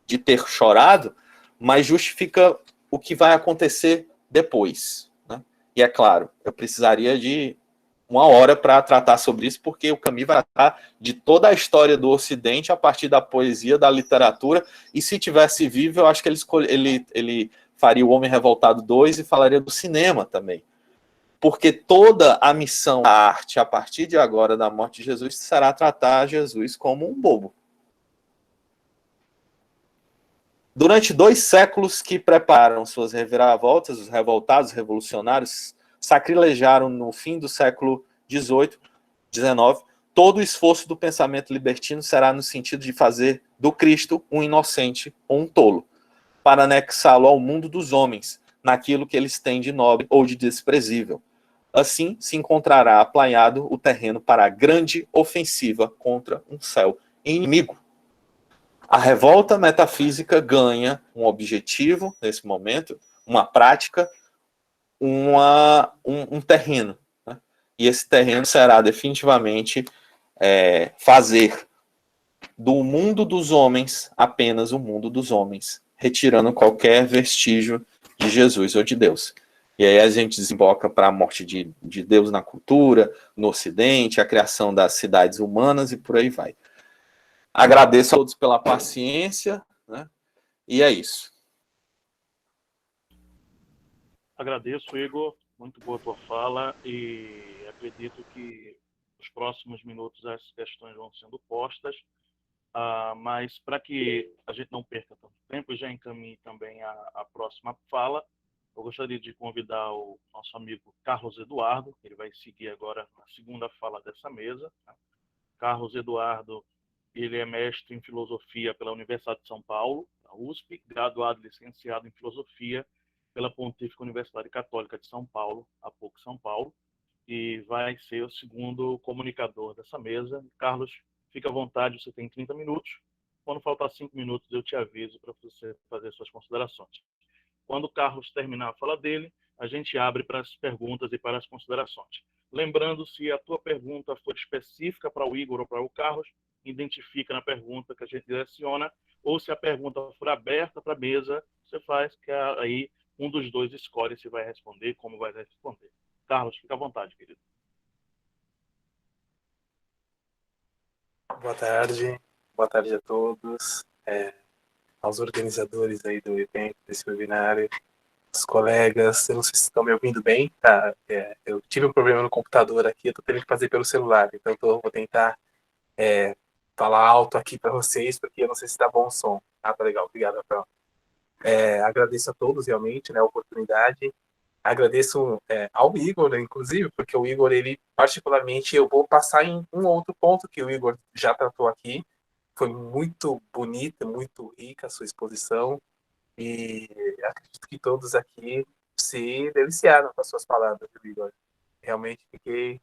de ter chorado, mas justifica o que vai acontecer depois, né? E é claro, eu precisaria de uma hora para tratar sobre isso, porque o Camus vai tratar de toda a história do Ocidente a partir da poesia, da literatura, e se tivesse vivo, eu acho que ele faria O Homem Revoltado 2 e falaria do cinema também. Porque toda a missão da arte, a partir de agora, da morte de Jesus, será tratar Jesus como um bobo. Durante 2 séculos que prepararam suas reviravoltas, os revoltados, os revolucionários, sacrilejaram no fim do século XVIII, XIX, todo o esforço do pensamento libertino será no sentido de fazer do Cristo um inocente ou um tolo, para anexá-lo ao mundo dos homens, naquilo que eles têm de nobre ou de desprezível. Assim se encontrará aplainhado o terreno para a grande ofensiva contra um céu inimigo. A revolta metafísica ganha um objetivo, nesse momento, uma prática, um terreno. Né? E esse terreno será definitivamente fazer do mundo dos homens apenas o mundo dos homens, retirando qualquer vestígio de Jesus ou de Deus. E aí a gente desemboca para a morte de Deus na cultura, no Ocidente, a criação das cidades humanas e por aí vai. Agradeço a todos pela paciência, né? E é isso. Agradeço, Igor. Muito boa a tua fala e acredito que nos próximos minutos as questões vão sendo postas. Mas para que a gente não perca tanto tempo e já encaminhe também a próxima fala, eu gostaria de convidar o nosso amigo Carlos Eduardo, ele vai seguir agora na segunda fala dessa mesa. Tá? Carlos Eduardo, ele é mestre em filosofia pela Universidade de São Paulo, a USP, graduado e licenciado em filosofia pela Pontífica Universidade Católica de São Paulo, a PUC São Paulo, e vai ser o segundo comunicador dessa mesa. Carlos, fica à vontade, você tem 30 minutos. Quando faltar 5 minutos, eu te aviso para você fazer suas considerações. Quando o Carlos terminar a fala dele, a gente abre para as perguntas e para as considerações. Lembrando, se a tua pergunta for específica para o Igor ou para o Carlos, identifica na pergunta que a gente direciona, ou se a pergunta for aberta para a mesa, você faz que aí um dos dois escolhe se vai responder, como vai responder. Carlos, fica à vontade, querido. Boa tarde a todos, aos organizadores aí do evento, desse webinário, os colegas, eu não sei se estão me ouvindo bem, tá? Eu tive um problema no computador aqui, eu tô tendo que fazer pelo celular, então vou tentar falar alto aqui para vocês, porque eu não sei se tá bom o som. Tá legal, obrigado, Rafael. Agradeço a todos, realmente, né, a oportunidade. Agradeço ao Igor, né, inclusive, porque o Igor, ele, particularmente, eu vou passar em um outro ponto que o Igor já tratou aqui. Foi muito bonita, muito rica a sua exposição, e acredito que todos aqui se deliciaram com as suas palavras, Igor. Realmente fiquei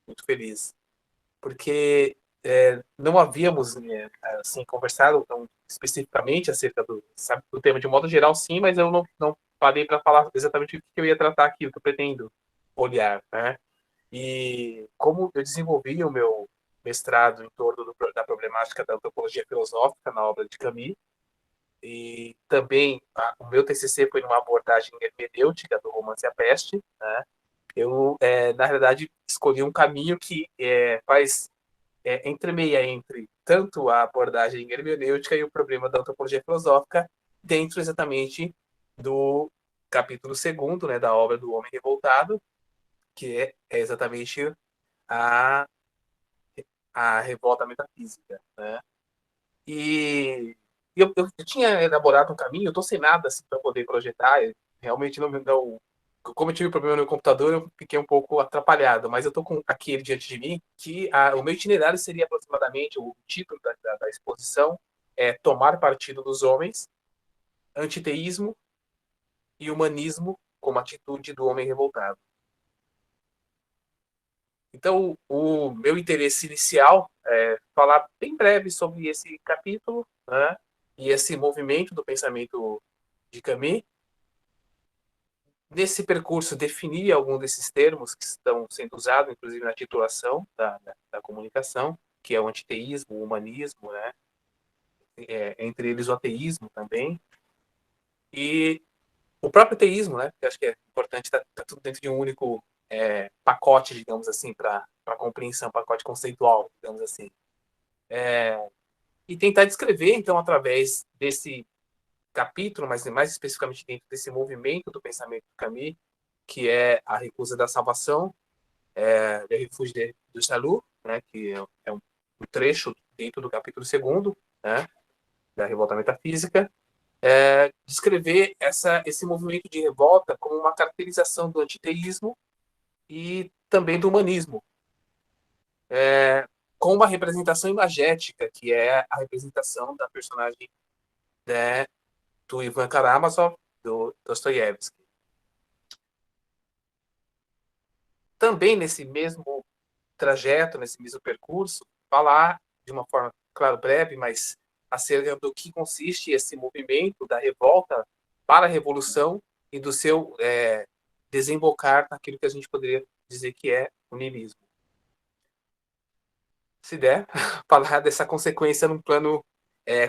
muito feliz, porque não havíamos assim, conversado tão especificamente acerca do tema de modo geral, sim, mas eu não parei para falar exatamente o que eu ia tratar aqui, o que eu pretendo olhar, né? E como eu desenvolvi o meu mestrado em torno da problemática da antropologia filosófica na obra de Camus, e também o meu TCC foi numa abordagem hermenêutica do romance A Peste, né? Eu, na realidade, escolhi um caminho que faz entremeia entre tanto a abordagem hermenêutica e o problema da antropologia filosófica dentro exatamente do capítulo 2º, né, da obra do Homem Revoltado, que é exatamente a revolta metafísica, né? E eu tinha elaborado um caminho, eu estou sem nada assim, para poder projetar, realmente não, como eu tive problema no computador, eu fiquei um pouco atrapalhado, mas eu estou com aqui ele diante de mim, que o meu itinerário seria aproximadamente, o título da exposição é Tomar Partido dos Homens, Antiteísmo e Humanismo como atitude do homem revoltado. Então, o meu interesse inicial é falar bem breve sobre esse capítulo, né, e esse movimento do pensamento de Camus. Nesse percurso, definir algum desses termos que estão sendo usados, inclusive na titulação da comunicação, que é o antiteísmo, o humanismo, né, entre eles o ateísmo também, e o próprio teísmo, né, que acho que é importante, tá tudo dentro de um único pacote, digamos assim, para compreensão, pacote conceitual, digamos assim. E tentar descrever, então, através desse capítulo, mas mais especificamente dentro desse movimento do pensamento do Camus, que é a recusa da salvação, Le Refúgio do Salut, né, que é um trecho dentro do capítulo 2º, né, da Revolta Metafísica, descrever esse movimento de revolta como uma caracterização do antiteísmo e também do humanismo, com uma representação imagética, que é a representação da personagem do Ivan Karamazov, do Dostoiévski. Também nesse mesmo trajeto, nesse mesmo percurso, falar de uma forma, claro, breve, mas acerca do que consiste esse movimento da revolta para a revolução e do seu desembocar naquilo que a gente poderia dizer que é o niilismo. Se der, falar dessa consequência num plano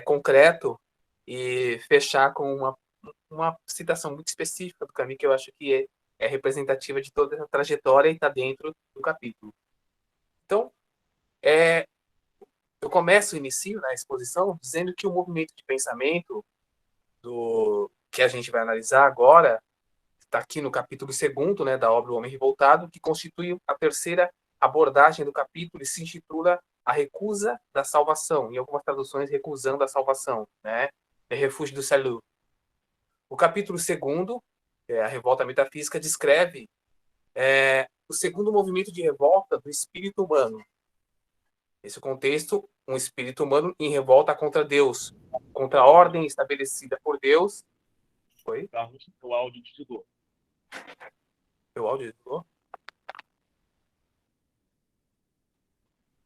concreto e fechar com uma citação muito específica do Camus, que eu acho que é representativa de toda essa trajetória e está dentro do capítulo. Então, eu inicio na exposição dizendo que o movimento de pensamento que a gente vai analisar agora está aqui no capítulo 2º, né, da obra O Homem Revoltado, que constitui a terceira abordagem do capítulo e se intitula A Recusa da Salvação, em algumas traduções, Recusando a Salvação, né, Le Refúgio do Salut. O capítulo 2º, a Revolta Metafísica, descreve o segundo movimento de revolta do espírito humano. Nesse contexto, um espírito humano em revolta contra Deus, contra a ordem estabelecida por Deus. Oi? Carlos, o áudio desligou. Meu áudio desligou?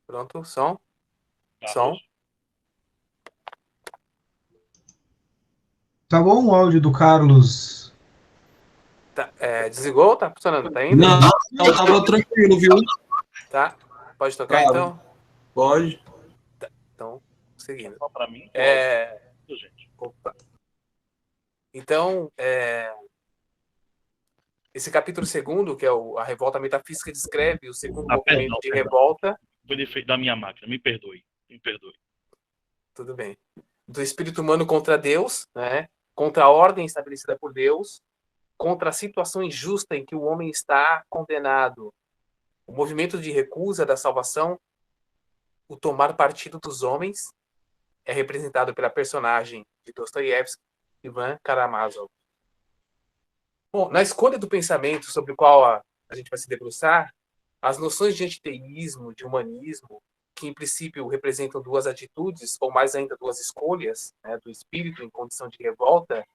Pronto, som. Som. Tá bom o áudio do Carlos? Tá, desligou ou tá funcionando? Tá indo? Não, tava tranquilo, viu? Tá. Pode tocar, então? Pode. Tá. Então, seguindo. Só para mim, gente. Opa. Então, esse capítulo 2º, que é a Revolta Metafísica, descreve o segundo movimento de revolta. Foi defeito da minha máquina, me perdoe. Tudo bem. Do espírito humano contra Deus, né? Contra a ordem estabelecida por Deus, contra a situação injusta em que o homem está condenado. O movimento de recusa da salvação, o tomar partido dos homens, é representado pela personagem de Dostoiévski, Ivan Karamazov. Bom, na escolha do pensamento sobre o qual a gente vai se debruçar, as noções de antiteísmo, de humanismo, que em princípio representam duas atitudes, ou mais ainda duas escolhas, né, do espírito em condição de revolta,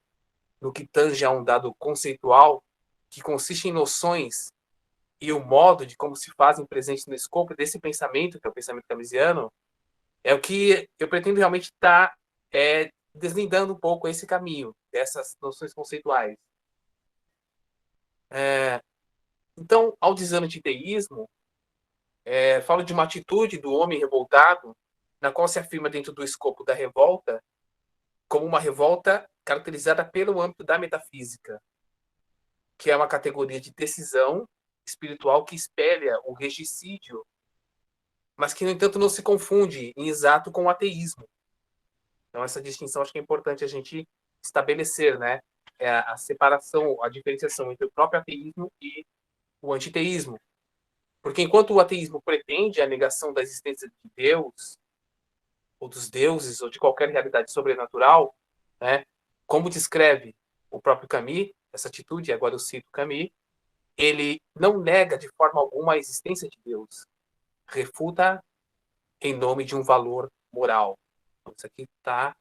no que tange a um dado conceitual, que consiste em noções e o modo de como se fazem presentes no escopo desse pensamento, que é o pensamento camusiano, é o que eu pretendo realmente estar deslindando um pouco esse caminho, dessas noções conceituais. Então, ao dizer antiteísmo, falo de uma atitude do homem revoltado, na qual se afirma dentro do escopo da revolta, como uma revolta caracterizada pelo âmbito da metafísica, que é uma categoria de decisão espiritual que espelha o regicídio, mas que, no entanto, não se confunde em exato com o ateísmo. Então, essa distinção acho que é importante a gente estabelecer, né? A separação, a diferenciação entre o próprio ateísmo e o antiteísmo. Porque enquanto o ateísmo pretende a negação da existência de Deus, ou dos deuses, ou de qualquer realidade sobrenatural, né? Como descreve o próprio Camus, essa atitude, agora eu cito Camus, ele não nega de forma alguma a existência de Deus, refuta em nome de um valor moral. Isso aqui está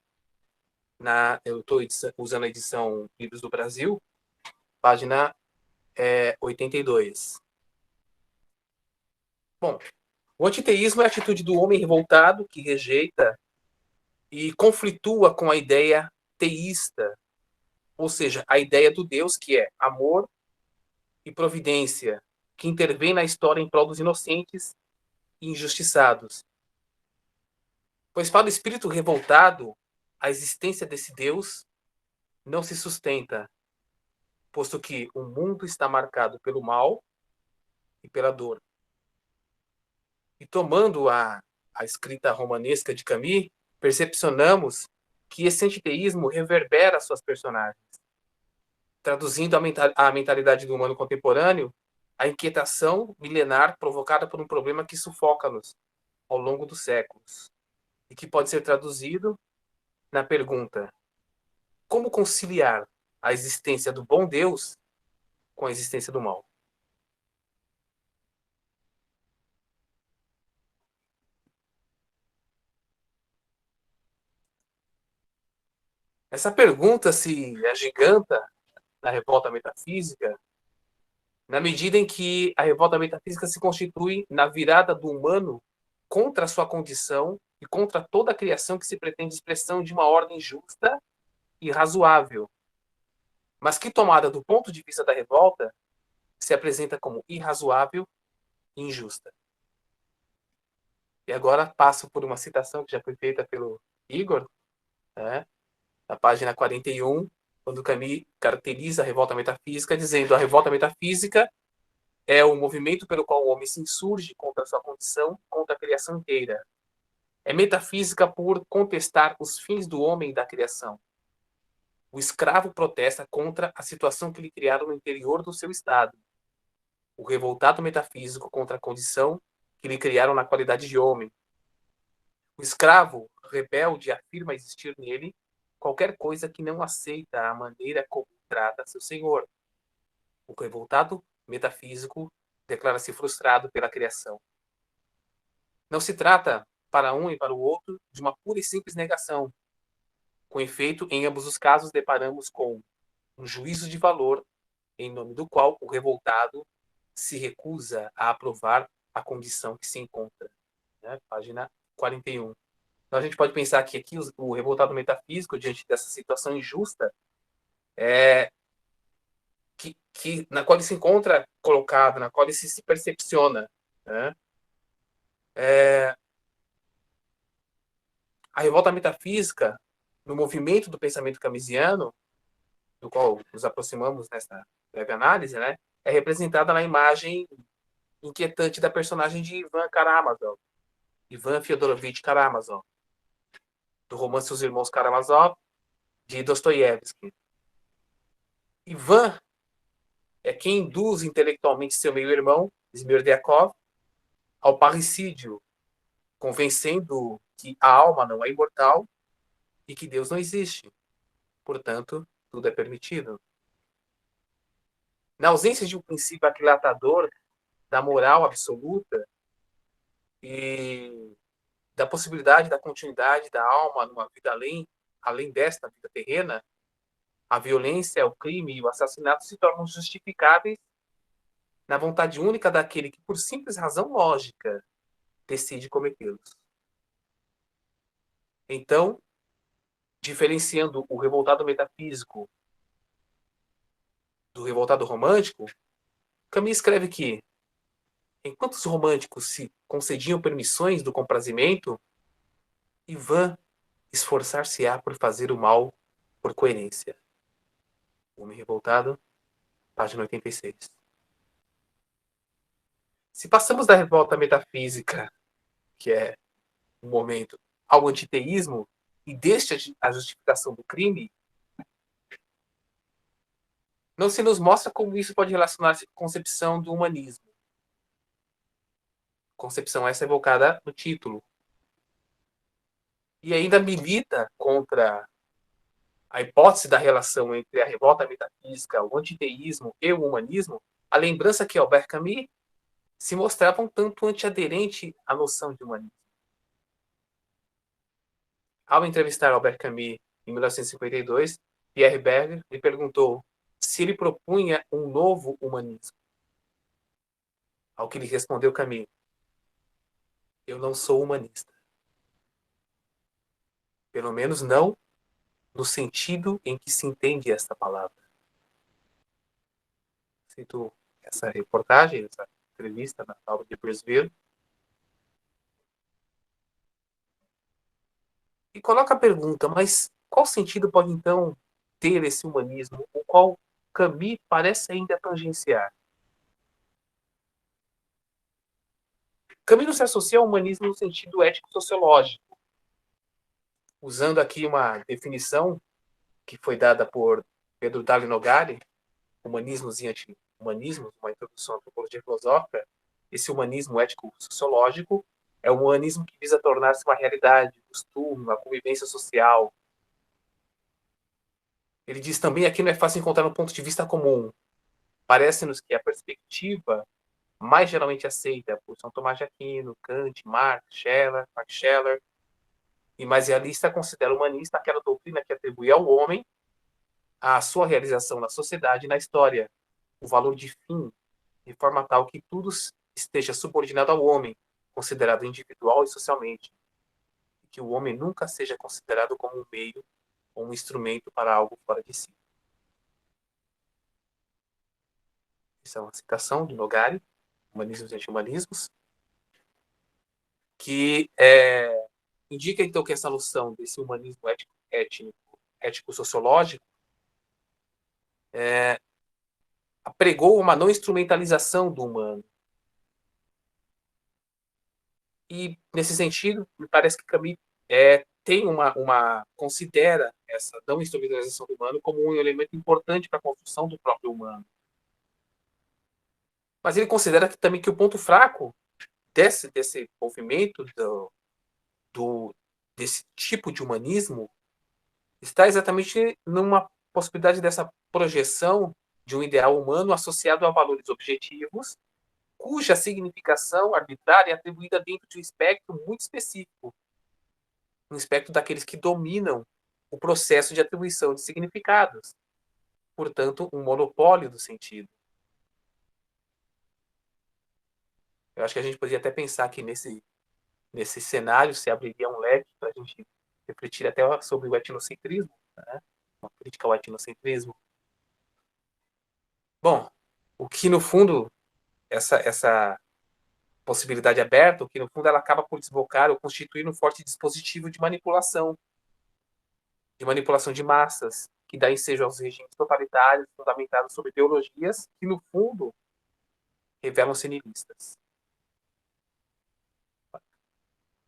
eu estou usando a edição Livros do Brasil, página 82. Bom, o antiteísmo é a atitude do homem revoltado que rejeita e conflitua com a ideia teísta, ou seja, a ideia do Deus que é amor e providência, que intervém na história em prol dos inocentes e injustiçados. Pois para o espírito revoltado, a existência desse Deus não se sustenta, posto que o mundo está marcado pelo mal e pela dor. E tomando a escrita romanesca de Camus, percepcionamos que esse antiteísmo reverbera suas personagens, traduzindo a mentalidade do humano contemporâneo, a inquietação milenar provocada por um problema que sufoca-nos ao longo dos séculos, e que pode ser traduzido na pergunta: como conciliar a existência do bom Deus com a existência do mal? Essa pergunta se agiganta na revolta metafísica na medida em que a revolta metafísica se constitui na virada do humano contra a sua condição e contra toda a criação que se pretende expressão de uma ordem justa e razoável, mas que, tomada do ponto de vista da revolta, se apresenta como irrazoável e injusta. E agora passo por uma citação que já foi feita pelo Igor, né, na página 41, quando Camus caracteriza a revolta metafísica, dizendo: a revolta metafísica é o movimento pelo qual o homem se insurge contra a sua condição, contra a criação inteira. É metafísica por contestar os fins do homem e da criação. O escravo protesta contra a situação que lhe criaram no interior do seu estado. O revoltado metafísico contra a condição que lhe criaram na qualidade de homem. O escravo rebelde afirma existir nele qualquer coisa que não aceita a maneira como trata seu senhor. O revoltado metafísico declara-se frustrado pela criação. Não se trata, para um e para o outro, de uma pura e simples negação. Com efeito, em ambos os casos, deparamos com um juízo de valor, em nome do qual o revoltado se recusa a aprovar a condição que se encontra. Né? Página 41. Então, a gente pode pensar que aqui o revoltado metafísico, diante dessa situação injusta, na qual ele se encontra colocado, na qual ele se percepciona. Né? A revolta metafísica, no movimento do pensamento camusiano, do qual nos aproximamos nessa breve análise, né, é representada na imagem inquietante da personagem de Ivan Karamazov, Ivan Fyodorovich Karamazov, do romance Os Irmãos Karamazov, de Dostoiévski. Ivan é quem induz intelectualmente seu meio-irmão, Smerdyakov, ao parricídio, convencendo que a alma não é imortal e que Deus não existe. Portanto, tudo é permitido. Na ausência de um princípio aquilatador da moral absoluta e da possibilidade da continuidade da alma numa vida além desta vida terrena, a violência, o crime e o assassinato se tornam justificáveis na vontade única daquele que, por simples razão lógica, decide cometê-los. Então, diferenciando o revoltado metafísico do revoltado romântico, Camus escreve que, enquanto os românticos se concediam permissões do comprazimento, Ivan esforçar-se-á por fazer o mal por coerência. O Homem Revoltado, página 86. Se passamos da revolta metafísica, que é um momento, ao antiteísmo, e deste a justificação do crime, não se nos mostra como isso pode relacionar-se com a concepção do humanismo. Concepção essa evocada no título. E ainda milita contra a hipótese da relação entre a revolta metafísica, o antiteísmo e o humanismo, a lembrança que Albert Camus se mostrava um tanto antiaderente à noção de humanismo. Ao entrevistar Albert Camus em 1952, Pierre Berger lhe perguntou se ele propunha um novo humanismo. Ao que lhe respondeu Camus: eu não sou humanista. Pelo menos não no sentido em que se entende esta palavra. Cito essa reportagem, essa entrevista na aula de Bresville. E coloca a pergunta, mas qual sentido pode então ter esse humanismo, o qual Camus parece ainda tangenciar? Camus não se associa ao humanismo no sentido ético-sociológico, usando aqui uma definição que foi dada por Pedro Dali Nogari, Humanismos e Anti-Humanismos, uma introdução à antropologia filosófica. Esse humanismo ético-sociológico é um humanismo que visa tornar-se uma realidade, costume, uma convivência social. Ele diz também aqui não é fácil encontrar um ponto de vista comum. Parece-nos que a perspectiva mais geralmente aceita por São Tomás de Aquino, Kant, Max Scheler, e mais realista considera humanista aquela doutrina que atribui ao homem a sua realização na sociedade e na história, o valor de fim, de forma tal que tudo esteja subordinado ao homem, considerado individual e socialmente, e que o homem nunca seja considerado como um meio ou um instrumento para algo fora de si. Essa é uma citação de Nogari, Humanismos e Anti-Humanismos, que indica, então, que essa noção desse humanismo ético-sociológico apregou uma não instrumentalização do humano. E, nesse sentido, me parece que Camus tem considera essa não instrumentalização do humano como um elemento importante para a construção do próprio humano. Mas ele considera também que o ponto fraco desse movimento, desse tipo de humanismo, está exatamente numa possibilidade dessa projeção de um ideal humano associado a valores objetivos, cuja significação arbitrária é atribuída dentro de um espectro muito específico, um espectro daqueles que dominam o processo de atribuição de significados, portanto, um monopólio do sentido. Eu acho que a gente poderia até pensar que nesse cenário se abriria um leque para a gente refletir até sobre o etnocentrismo, né? Uma crítica ao etnocentrismo. Bom, o que no fundo, essa possibilidade aberta, o que no fundo ela acaba por desbocar ou constituir um forte dispositivo de manipulação de massas, que dá ensejo aos regimes totalitários fundamentados sobre ideologias que no fundo revelam-se nihilistas.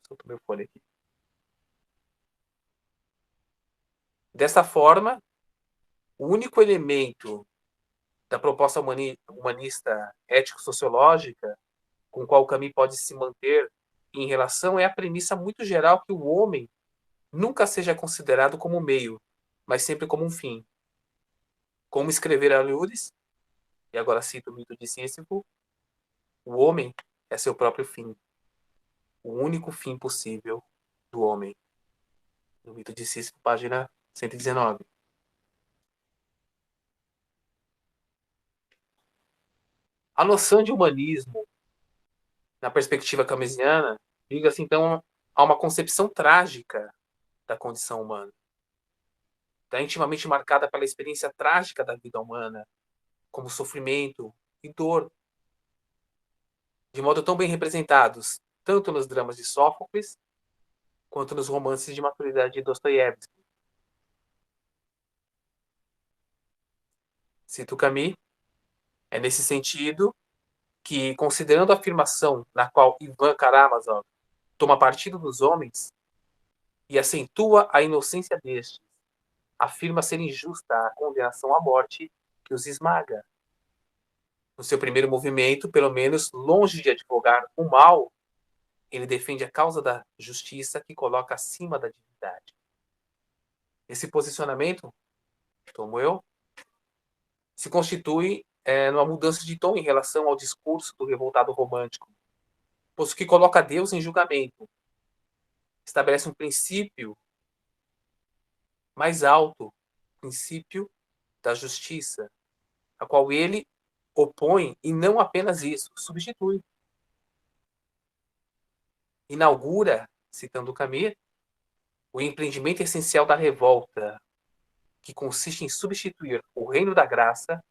Solto meu fone aqui. Dessa forma, o único elemento da proposta humanista ético-sociológica com o qual o Camus pode se manter em relação é a premissa muito geral que o homem nunca seja considerado como meio, mas sempre como um fim. Como escrevera Lewis, e agora cito o mito de Sísifo, o homem é seu próprio fim. O único fim possível do homem. No mito de Sísifo, página 119. A noção de humanismo, na perspectiva camusiana, liga-se então a uma concepção trágica da condição humana. Está intimamente marcada pela experiência trágica da vida humana, como sofrimento e dor, de modo tão bem representados, tanto nos dramas de Sófocles, quanto nos romances de maturidade de Dostoiévski. Cito Camus, é nesse sentido que, considerando a afirmação na qual Ivan Karamazov toma partido dos homens e acentua a inocência destes, afirma ser injusta a condenação à morte que os esmaga. No seu primeiro movimento, pelo menos, longe de advogar o mal, ele defende a causa da justiça que coloca acima da divindade. Esse posicionamento, tomo eu, se constitui numa mudança de tom em relação ao discurso do revoltado romântico, posto que coloca Deus em julgamento, estabelece um princípio mais alto, o princípio da justiça, a qual ele opõe, e não apenas isso, substitui. Inaugura, citando Camus, o empreendimento essencial da revolta, que consiste em substituir o reino da graça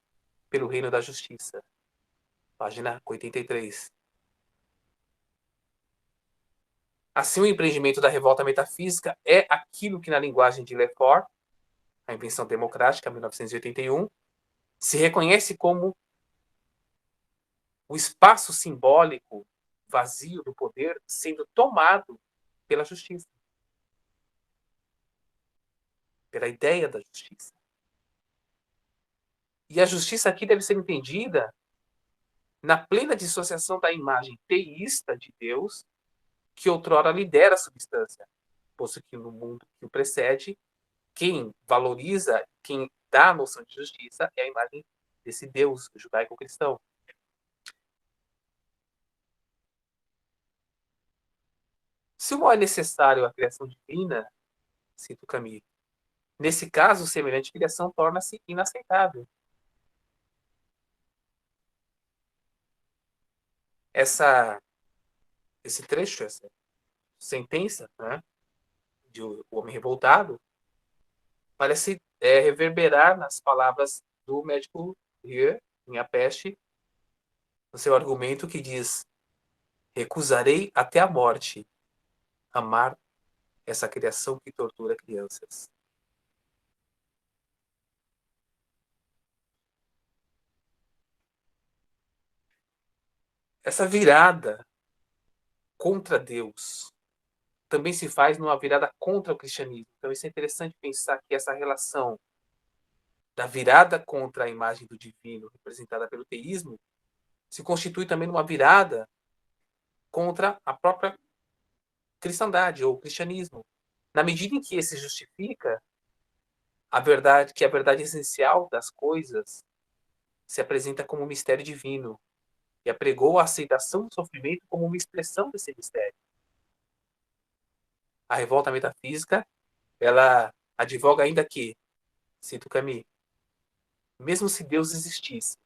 pelo reino da justiça. Página 83. Assim, o empreendimento da revolta metafísica é aquilo que, na linguagem de Lefort, a Invenção Democrática, 1981, se reconhece como o espaço simbólico vazio do poder sendo tomado pela justiça, pela ideia da justiça. E a justiça aqui deve ser entendida na plena dissociação da imagem teísta de Deus, que outrora lidera a substância, posto que no mundo que o precede, quem valoriza, quem dá a noção de justiça é a imagem desse Deus judaico-cristão. Se o mal é necessário à criação divina, cita o Camus, nesse caso, semelhante criação torna-se inaceitável. Esse trecho, essa sentença, né, de O Homem Revoltado, parece reverberar nas palavras do médico Rieu, em A Peste, no seu argumento que diz: recusarei até a morte amar essa criação que tortura crianças. Essa virada contra Deus também se faz numa virada contra o cristianismo. Então isso é interessante pensar que essa relação da virada contra a imagem do divino representada pelo teísmo se constitui também numa virada contra a própria cristandade ou cristianismo, na medida em que esse justifica a verdade, que a verdade essencial das coisas se apresenta como um mistério divino e apregou a aceitação do sofrimento como uma expressão desse mistério. A revolta metafísica, ela advoga ainda que, cito Camus, mesmo se Deus existisse,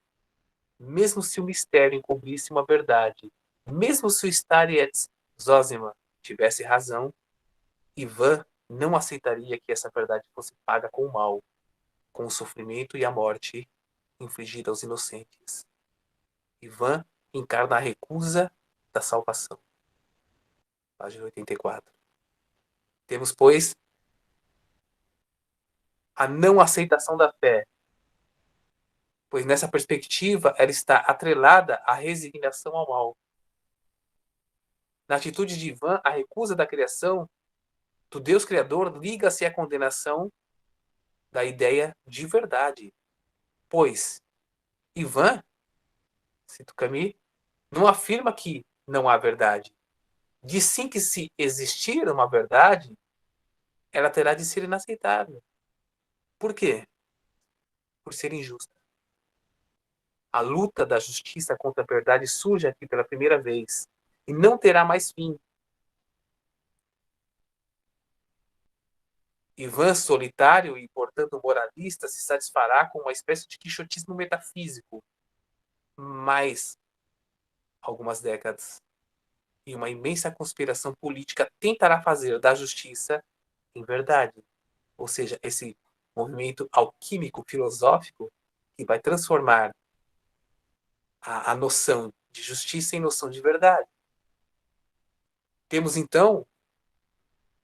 mesmo se o mistério encobrisse uma verdade, mesmo se o Starietz Zosima tivesse razão, Ivan não aceitaria que essa verdade fosse paga com o mal, com o sofrimento e a morte infligida aos inocentes. Ivan encarna a recusa da salvação. Página 84. Temos, pois, a não aceitação da fé, pois nessa perspectiva ela está atrelada à resignação ao mal. Na atitude de Ivan, a recusa da criação do Deus Criador liga-se à condenação da ideia de verdade. Pois Ivan, cito Camus, não afirma que não há verdade. Diz sim que se existir uma verdade, ela terá de ser inaceitável. Por quê? Por ser injusta. A luta da justiça contra a verdade surge aqui pela primeira vez e não terá mais fim. Ivan, solitário e, portanto, moralista, se satisfará com uma espécie de quixotismo metafísico. Mais algumas décadas e uma imensa conspiração política tentará fazer da justiça em verdade. Ou seja, esse movimento alquímico filosófico que vai transformar a noção de justiça em noção de verdade. Temos, então,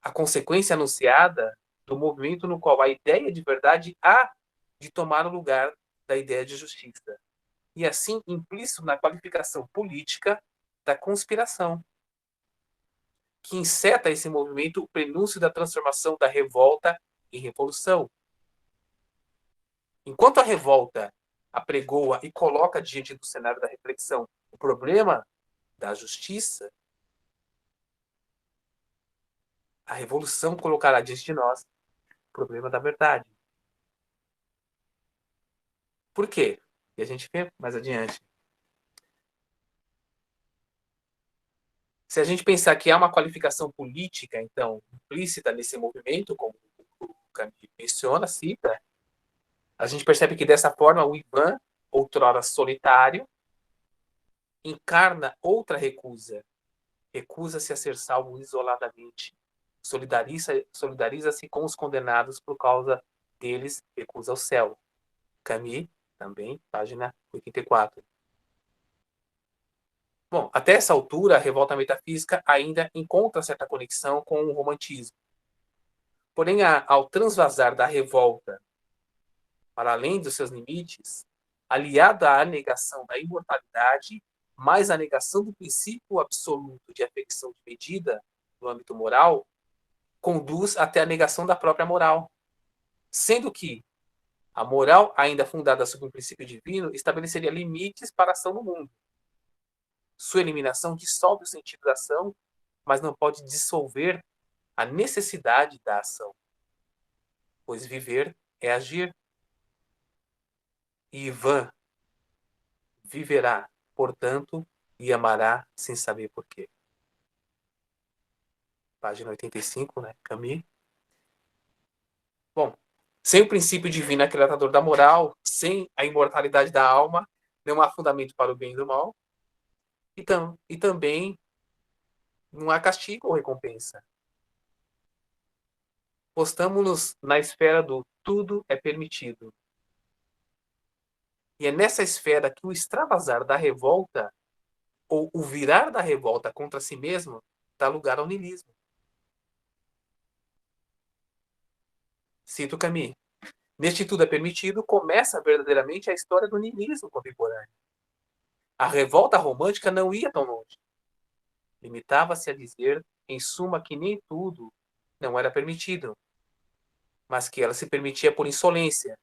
a consequência anunciada do movimento no qual a ideia de verdade há de tomar o lugar da ideia de justiça. E assim, implícito na qualificação política da conspiração, que enceta esse movimento o prenúncio da transformação da revolta em revolução. Enquanto a revolta apregoa e coloca diante do cenário da reflexão o problema da justiça, a revolução colocará diante de nós o problema da verdade. Por quê? E a gente vê mais adiante. Se a gente pensar que há uma qualificação política, então, implícita nesse movimento, como o Camus menciona, cita, a gente percebe que dessa forma o Ivan, outrora solitário, encarna outra recusa. Recusa-se a ser salvo isoladamente. Solidariza-se com os condenados por causa deles, recusa o céu. Camus, também, página 84. Bom, até essa altura, a revolta metafísica ainda encontra certa conexão com o romantismo. Porém, ao transvasar da revolta para além dos seus limites, aliada à negação da imortalidade mas a negação do princípio absoluto de afecção de medida no âmbito moral conduz até a negação da própria moral, sendo que a moral, ainda fundada sobre um princípio divino, estabeleceria limites para a ação no mundo. Sua eliminação dissolve o sentido da ação, mas não pode dissolver a necessidade da ação, pois viver é agir. E Ivan viverá, portanto, e amará sem saber porquê. Página 85, né? Camus. Bom, sem o princípio divino acrelatador da moral, sem a imortalidade da alma, não há fundamento para o bem e do mal, e também não há castigo ou recompensa. Postamos-nos na esfera do tudo é permitido. E é nessa esfera que o extravasar da revolta, ou o virar da revolta contra si mesmo, dá lugar ao niilismo. Cito Camus. Neste tudo é permitido, começa verdadeiramente a história do niilismo contemporâneo. A revolta romântica não ia tão longe. Limitava-se a dizer, em suma, que nem tudo não era permitido, mas que ela se permitia por insolência,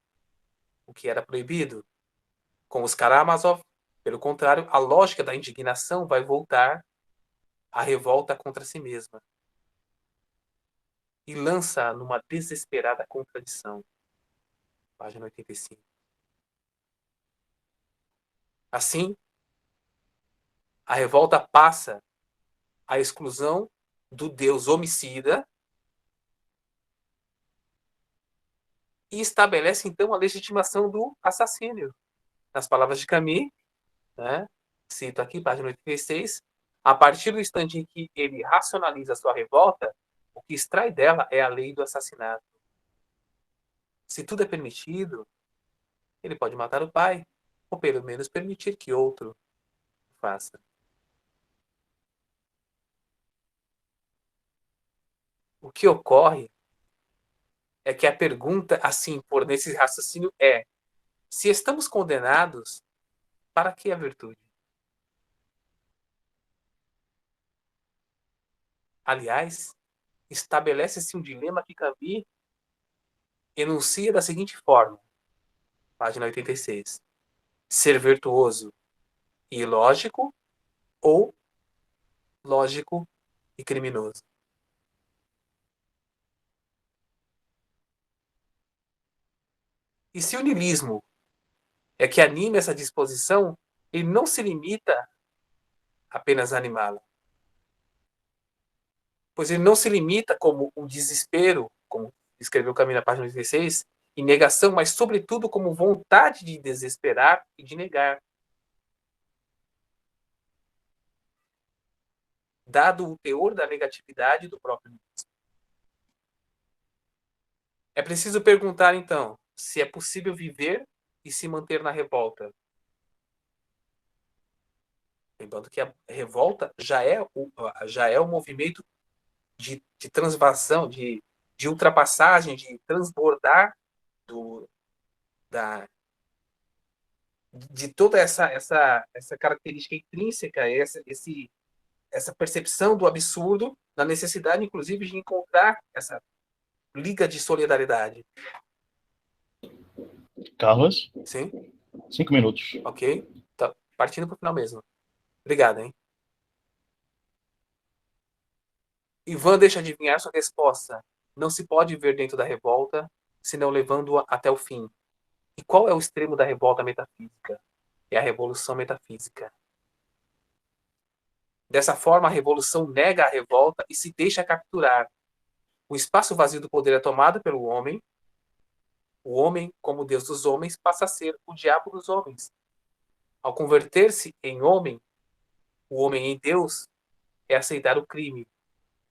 o que era proibido. Com os Karamazov, pelo contrário, a lógica da indignação vai voltar à revolta contra si mesma e lança numa desesperada contradição. Página 85. Assim, a revolta passa à exclusão do Deus homicida e estabelece, então, a legitimação do assassínio. Nas palavras de Camus, né, cito aqui, página 86, a partir do instante em que ele racionaliza a sua revolta, o que extrai dela é a lei do assassinato. Se tudo é permitido, ele pode matar o pai, ou pelo menos permitir que outro faça. O que ocorre é que a pergunta a se impor nesse raciocínio é: se estamos condenados, para que a virtude? Aliás, estabelece-se um dilema que Camus enuncia da seguinte forma, página 86. Ser virtuoso e ilógico ou lógico e criminoso. E se o niilismo é que anima essa disposição, ele não se limita apenas a animá-la. Pois ele não se limita como um desespero, como escreveu Camus na página 86, e negação, mas sobretudo como vontade de desesperar e de negar. Dado o teor da negatividade do próprio niilismo. É preciso perguntar, então, se é possível viver e se manter na revolta. Lembrando que a revolta já é o movimento de transvação, de ultrapassagem, de transbordar de toda essa característica intrínseca, essa percepção do absurdo, da necessidade, inclusive, de encontrar essa liga de solidariedade. Carlos, Sim? 5 minutos. Ok? Tá partindo para o final mesmo. Obrigado, hein? Ivan deixa adivinhar sua resposta. Não se pode ver dentro da revolta, senão levando-a até o fim. E qual é o extremo da revolta metafísica? É a revolução metafísica. Dessa forma, a revolução nega a revolta e se deixa capturar. O espaço vazio do poder é tomado pelo homem. O homem, como Deus dos homens, passa a ser o diabo dos homens. Ao converter-se em homem, o homem em Deus é aceitar o crime.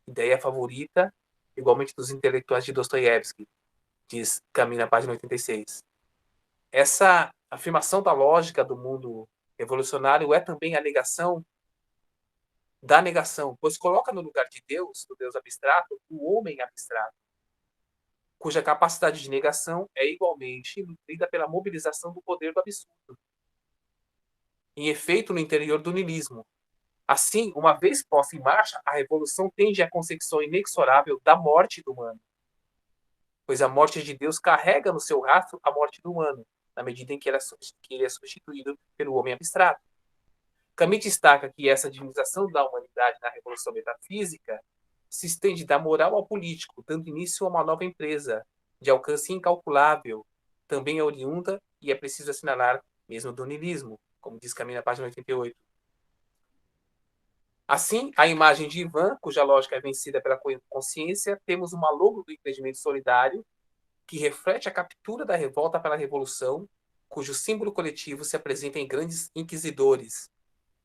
Ideia favorita, igualmente dos intelectuais de Dostoiévski, diz Camus na página 86. Essa afirmação da lógica do mundo revolucionário é também a negação da negação, pois coloca no lugar de Deus, do Deus abstrato, o homem abstrato, cuja capacidade de negação é igualmente nutrida pela mobilização do poder do absurdo. em efeito no interior do niilismo. Assim, uma vez posta em marcha, a revolução tende à consecução inexorável da morte do humano, pois a morte de Deus carrega no seu rastro a morte do humano, na medida em que ele é substituído pelo homem abstrato. Camus destaca que essa divinização da humanidade na revolução metafísica se estende da moral ao político, dando início a uma nova empresa, de alcance incalculável, também é oriunda, e é preciso assinalar, mesmo do niilismo, como diz Camus na página 88. Assim, a imagem de Ivan, cuja lógica é vencida pela consciência, temos uma logo do empreendimento solidário, que reflete a captura da revolta pela revolução, cujo símbolo coletivo se apresenta em grandes inquisidores.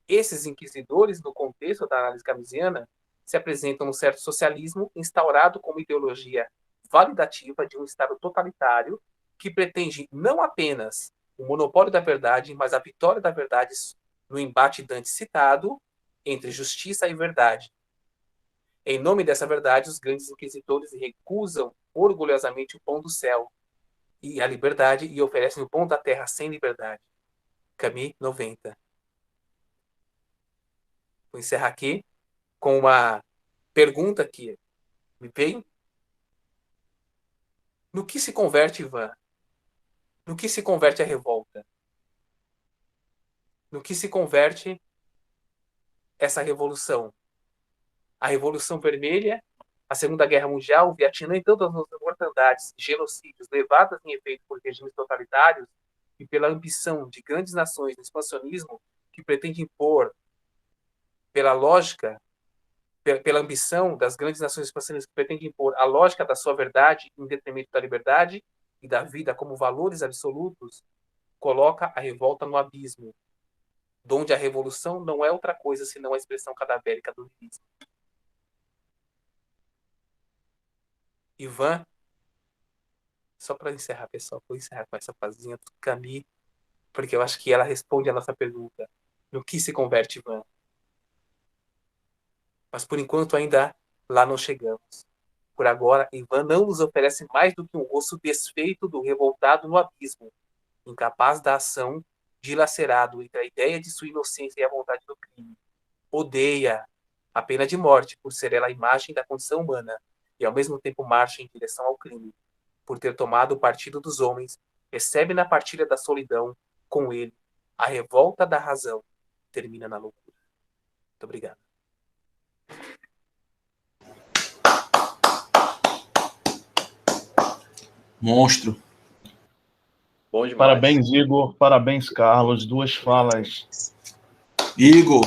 Esses inquisidores, no contexto da análise camusiana, se apresentam num certo socialismo instaurado como ideologia validativa de um Estado totalitário que pretende não apenas o monopólio da verdade, mas a vitória da verdade no embate dantes citado entre justiça e verdade. Em nome dessa verdade, os grandes inquisidores recusam orgulhosamente o pão do céu e a liberdade e oferecem o pão da terra sem liberdade. Camus, 90. Vou encerrar aqui com uma pergunta que me veio. No que se converte Ivan? No que se converte a revolta? No que se converte essa revolução? A Revolução Vermelha, a Segunda Guerra Mundial, o Vietnã e tantas outras mortandades, genocídios levadas em efeito por regimes totalitários e pela ambição de grandes nações no expansionismo que pretende impor, pela lógica, pela ambição das grandes nações expansionistas que pretendem impor a lógica da sua verdade em detrimento da liberdade e da vida como valores absolutos, coloca a revolta no abismo, donde a revolução não é outra coisa senão a expressão cadavérica do niilismo. Ivan, só para encerrar, pessoal, vou encerrar com essa frasinha do Camus, porque eu acho que ela responde a nossa pergunta. No que se converte Ivan? Mas por enquanto ainda lá não chegamos. Por agora, Ivan não nos oferece mais do que um rosto desfeito do revoltado no abismo, incapaz da ação, dilacerado entre a ideia de sua inocência e a vontade do crime. Odeia a pena de morte por ser ela a imagem da condição humana e ao mesmo tempo marcha em direção ao crime. Por ter tomado o partido dos homens, recebe na partilha da solidão, com ele, a revolta da razão, termina na loucura. Muito obrigado. Monstro. Bom demais. Parabéns, Igor. Parabéns, Carlos. Duas falas Igor,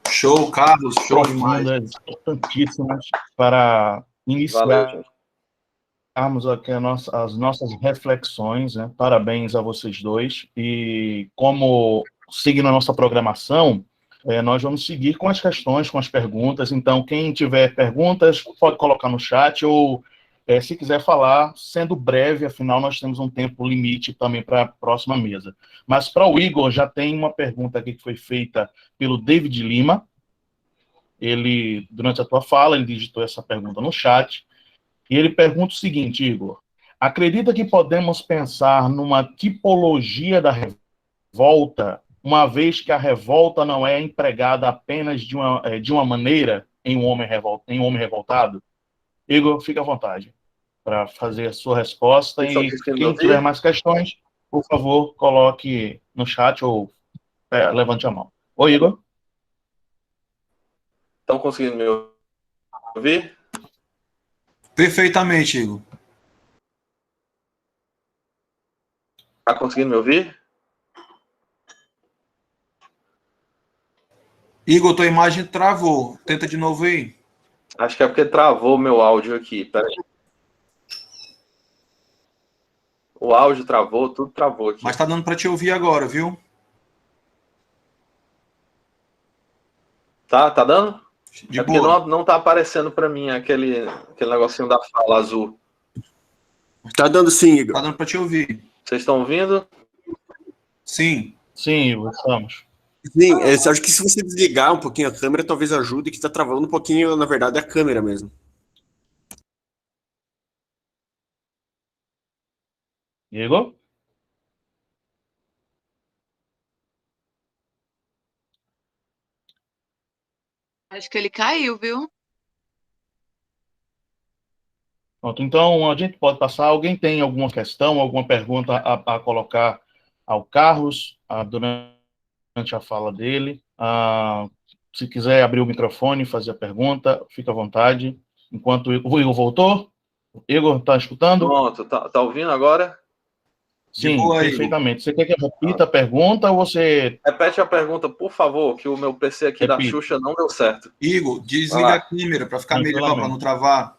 show, Carlos, show demais. profundas, importantíssimas para Valeu, gente. iniciarmos aqui as nossas reflexões, né? Parabéns a vocês dois. E como seguindo a nossa programação, nós vamos seguir com as questões, com as perguntas. Então, quem tiver perguntas, pode colocar no chat ou, se quiser falar, sendo breve, afinal, nós temos um tempo limite também para a próxima mesa. Mas para o Igor, já tem uma pergunta aqui que foi feita pelo David Lima. Ele, durante a tua fala, ele digitou essa pergunta no chat. E ele pergunta o seguinte, Igor: acredita que podemos pensar numa tipologia da revolta, uma vez que a revolta não é empregada apenas de uma maneira em um homem revoltado? Igor, fica à vontade para fazer a sua resposta. Vocês estão E conseguindo me quem ouvir? tiver mais questões, por favor, coloque no chat ou levante a mão. Oi, Igor. Estão conseguindo me ouvir? Perfeitamente, Igor. Tá conseguindo me ouvir? Igor, tua imagem travou. Tenta de novo aí. Acho que é porque travou meu áudio aqui. Peraí. O áudio travou, tudo travou aqui. Mas tá dando para te ouvir agora, viu? Tá dando? De É porque boa. não tá aparecendo para mim aquele negocinho da fala azul. Tá dando sim, Igor. Tá dando para te ouvir. Vocês estão ouvindo? Sim. Sim, Igor, estamos. Sim, acho que se você desligar um pouquinho a câmera, talvez ajude, que tá travando um pouquinho, na verdade, a câmera mesmo. Igor? Acho que ele caiu, viu? Pronto, então a gente pode passar. Alguém tem alguma questão, alguma pergunta a colocar ao Carlos durante a fala dele? Se quiser abrir o microfone e fazer a pergunta, fica à vontade. Enquanto o Igor voltou. Igor, está escutando? Pronto, tá ouvindo agora? De Sim, boa aí, perfeitamente. Você quer que eu repita a pergunta ou você Repete a pergunta, por favor, que o meu PC aqui da repita? Xuxa não deu certo. Igor, Vai desliga lá. a câmera para ficar melhor, para Tranquilamente. não travar.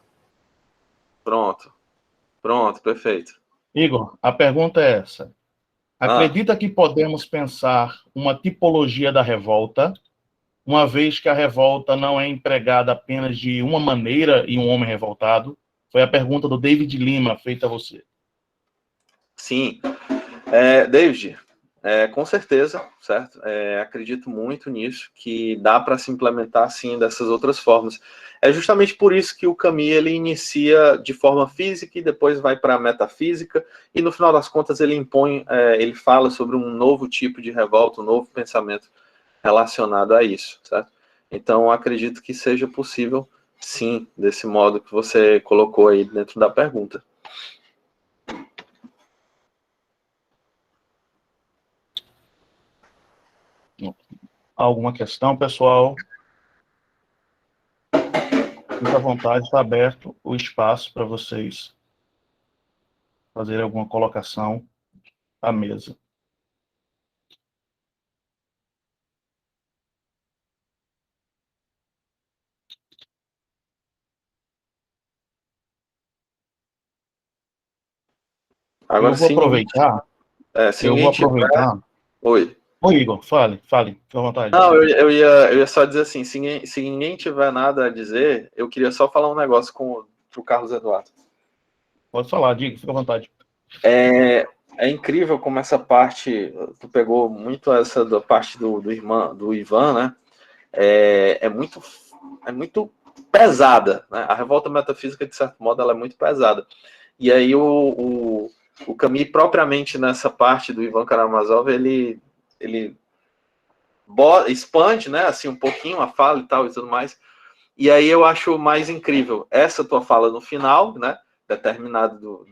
Pronto, perfeito. Igor, a pergunta é essa. Acredita que podemos pensar uma tipologia da revolta, uma vez que a revolta não é empregada apenas de uma maneira em um homem revoltado? Foi a pergunta do David Lima, feita a você. Sim. David, com certeza, certo? Acredito muito nisso, que dá para se implementar, sim, dessas outras formas. É justamente por isso que o Camus, ele inicia de forma física e depois vai para a metafísica, e no final das contas ele impõe, ele fala sobre um novo tipo de revolta, um novo pensamento relacionado a isso, certo? Então, acredito que seja possível, sim, desse modo que você colocou aí dentro da pergunta. Alguma questão, pessoal? Fique à vontade, está aberto o espaço para vocês fazerem alguma colocação à mesa. Agora, Eu vou aproveitar. se ninguém tiver... Oi. Oi, Igor, fale, fique à vontade. Não, eu ia só dizer assim, se ninguém tiver nada a dizer, eu queria só falar um negócio pro Carlos Eduardo. Pode falar, diga, fique à vontade. É incrível como essa parte, tu pegou muito essa da parte do Ivan, né? É muito pesada, né? A revolta metafísica, de certo modo, ela é muito pesada. E aí o Camus, propriamente nessa parte do Ivan Karamazov, ele expande, né, assim, um pouquinho a fala e tal e tudo mais. E aí eu acho mais incrível essa tua fala no final, né, determinado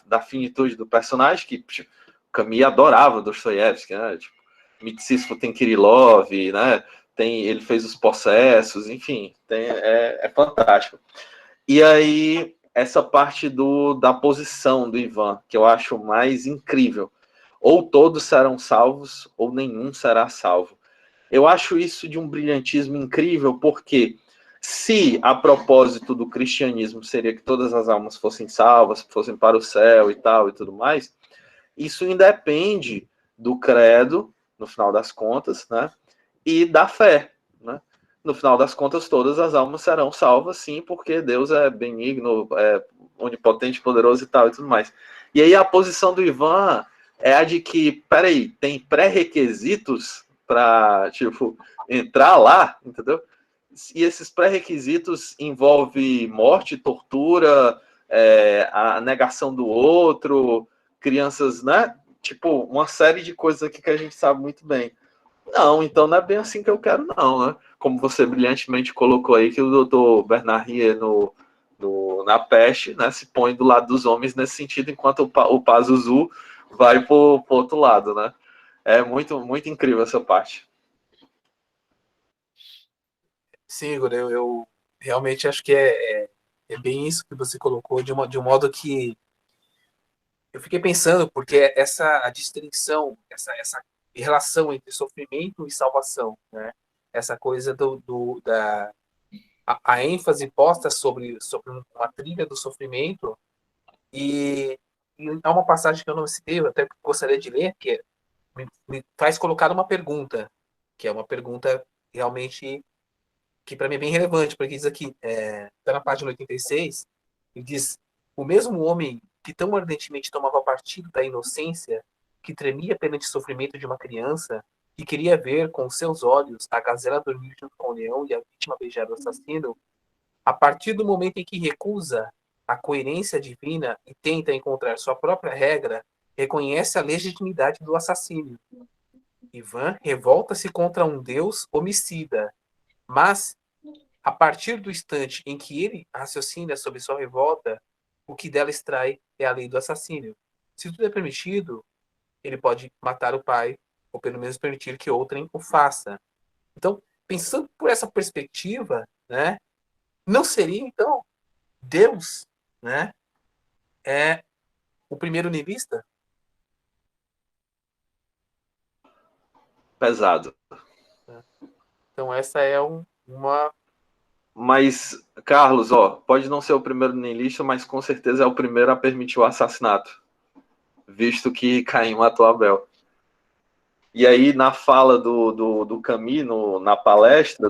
da finitude do personagem, que tipo, o Camus adorava Dostoiévski, né, tipo, Mitsisfo tem Kirillov, né, ele fez os processos, enfim, é fantástico. E aí, essa parte da posição do Ivan, que eu acho mais incrível. Ou todos serão salvos, ou nenhum será salvo. Eu acho isso de um brilhantismo incrível, porque se a propósito do cristianismo seria que todas as almas fossem salvas, fossem para o céu e tal e tudo mais, isso independe do credo, no final das contas, né, e da fé, né? No final das contas, todas as almas serão salvas, sim, porque Deus é benigno, é onipotente, poderoso e tal e tudo mais. E aí a posição do Ivan é a de que, peraí, tem pré-requisitos para, tipo, entrar lá, entendeu? E esses pré-requisitos envolvem morte, tortura, a negação do outro, crianças, né? Tipo, uma série de coisas aqui que a gente sabe muito bem. Não, então não é bem assim que eu quero, não, né? Como você brilhantemente colocou aí, que o doutor Bernard na peste, né, se põe do lado dos homens nesse sentido, enquanto o Pazuzu vai pro outro lado, né? É muito, muito incrível essa parte. Sim, Igor, eu realmente acho que é bem isso que você colocou, de um modo que eu fiquei pensando, porque a distinção, essa relação entre sofrimento e salvação, né? Essa coisa a ênfase posta sobre uma trilha do sofrimento, e há uma passagem que eu não citei, eu até gostaria de ler, que me faz colocar uma pergunta, que é uma pergunta realmente que para mim é bem relevante, porque diz aqui, está na página 86, e diz: o mesmo homem que tão ardentemente tomava partido da inocência, que tremia perante o sofrimento de uma criança, que queria ver com seus olhos a gazela dormir junto com o leão e a vítima beijar o assassino, a partir do momento em que recusa a coerência divina e tenta encontrar sua própria regra, reconhece a legitimidade do assassínio. Ivan revolta-se contra um Deus homicida, mas a partir do instante em que ele raciocina sobre sua revolta, o que dela extrai é a lei do assassínio. Se tudo é permitido, ele pode matar o pai, ou pelo menos permitir que outrem o faça. Então, pensando por essa perspectiva, né, não seria, então, Deus, né, é o primeiro niilista? Pesado. Então, essa é uma... Mas, Carlos, ó, pode não ser o primeiro niilista, mas com certeza é o primeiro a permitir o assassinato, visto que Caim matou Abel. E aí, na fala do Camus, na palestra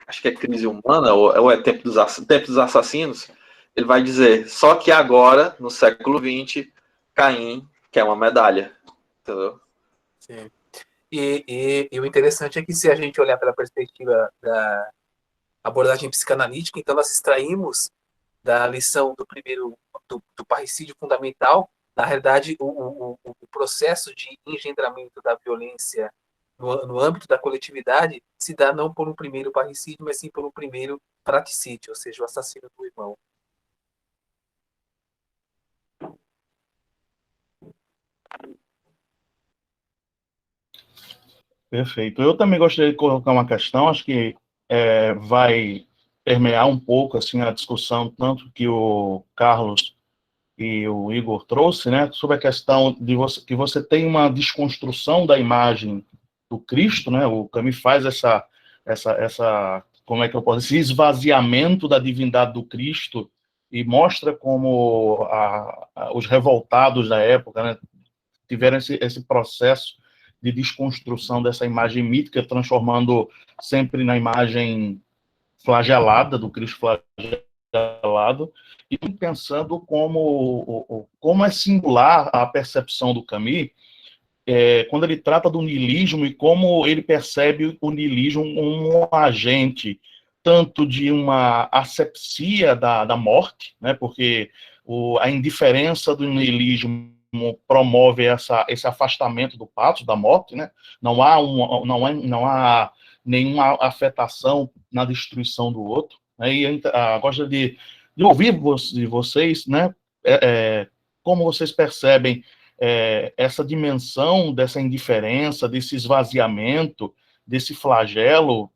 acho que é Crise Humana, ou é Tempo dos Assassinos, ele vai dizer, só que agora, no século XX, Caim quer uma medalha. Entendeu? Sim. E o interessante é que se a gente olhar pela perspectiva da abordagem psicanalítica, então nós extraímos da lição do parricídio fundamental, na realidade, o processo de engendramento da violência no âmbito da coletividade se dá não por um primeiro parricídio, mas sim por um primeiro fratricídio, ou seja, o assassínio do irmão. Perfeito. Eu também gostaria de colocar uma questão, acho que vai permear um pouco assim, a discussão, tanto que o Carlos e o Igor trouxe, né, sobre a questão de que você tem uma desconstrução da imagem do Cristo, né, o Camus faz como é que eu posso dizer, esse esvaziamento da divindade do Cristo e mostra como os revoltados da época, né, tiveram esse processo de desconstrução dessa imagem mítica, transformando sempre na imagem flagelada, do Cristo flagelado, e pensando como é singular a percepção do Camus, quando ele trata do niilismo e como ele percebe o niilismo como um agente tanto de uma asepsia da morte, né, porque a indiferença do niilismo promove esse afastamento do patos, da morte, né? Não há nenhuma afetação na destruição do outro. Né? E gosto de ouvir de vocês, né? Como vocês percebem essa dimensão dessa indiferença, desse esvaziamento, desse flagelo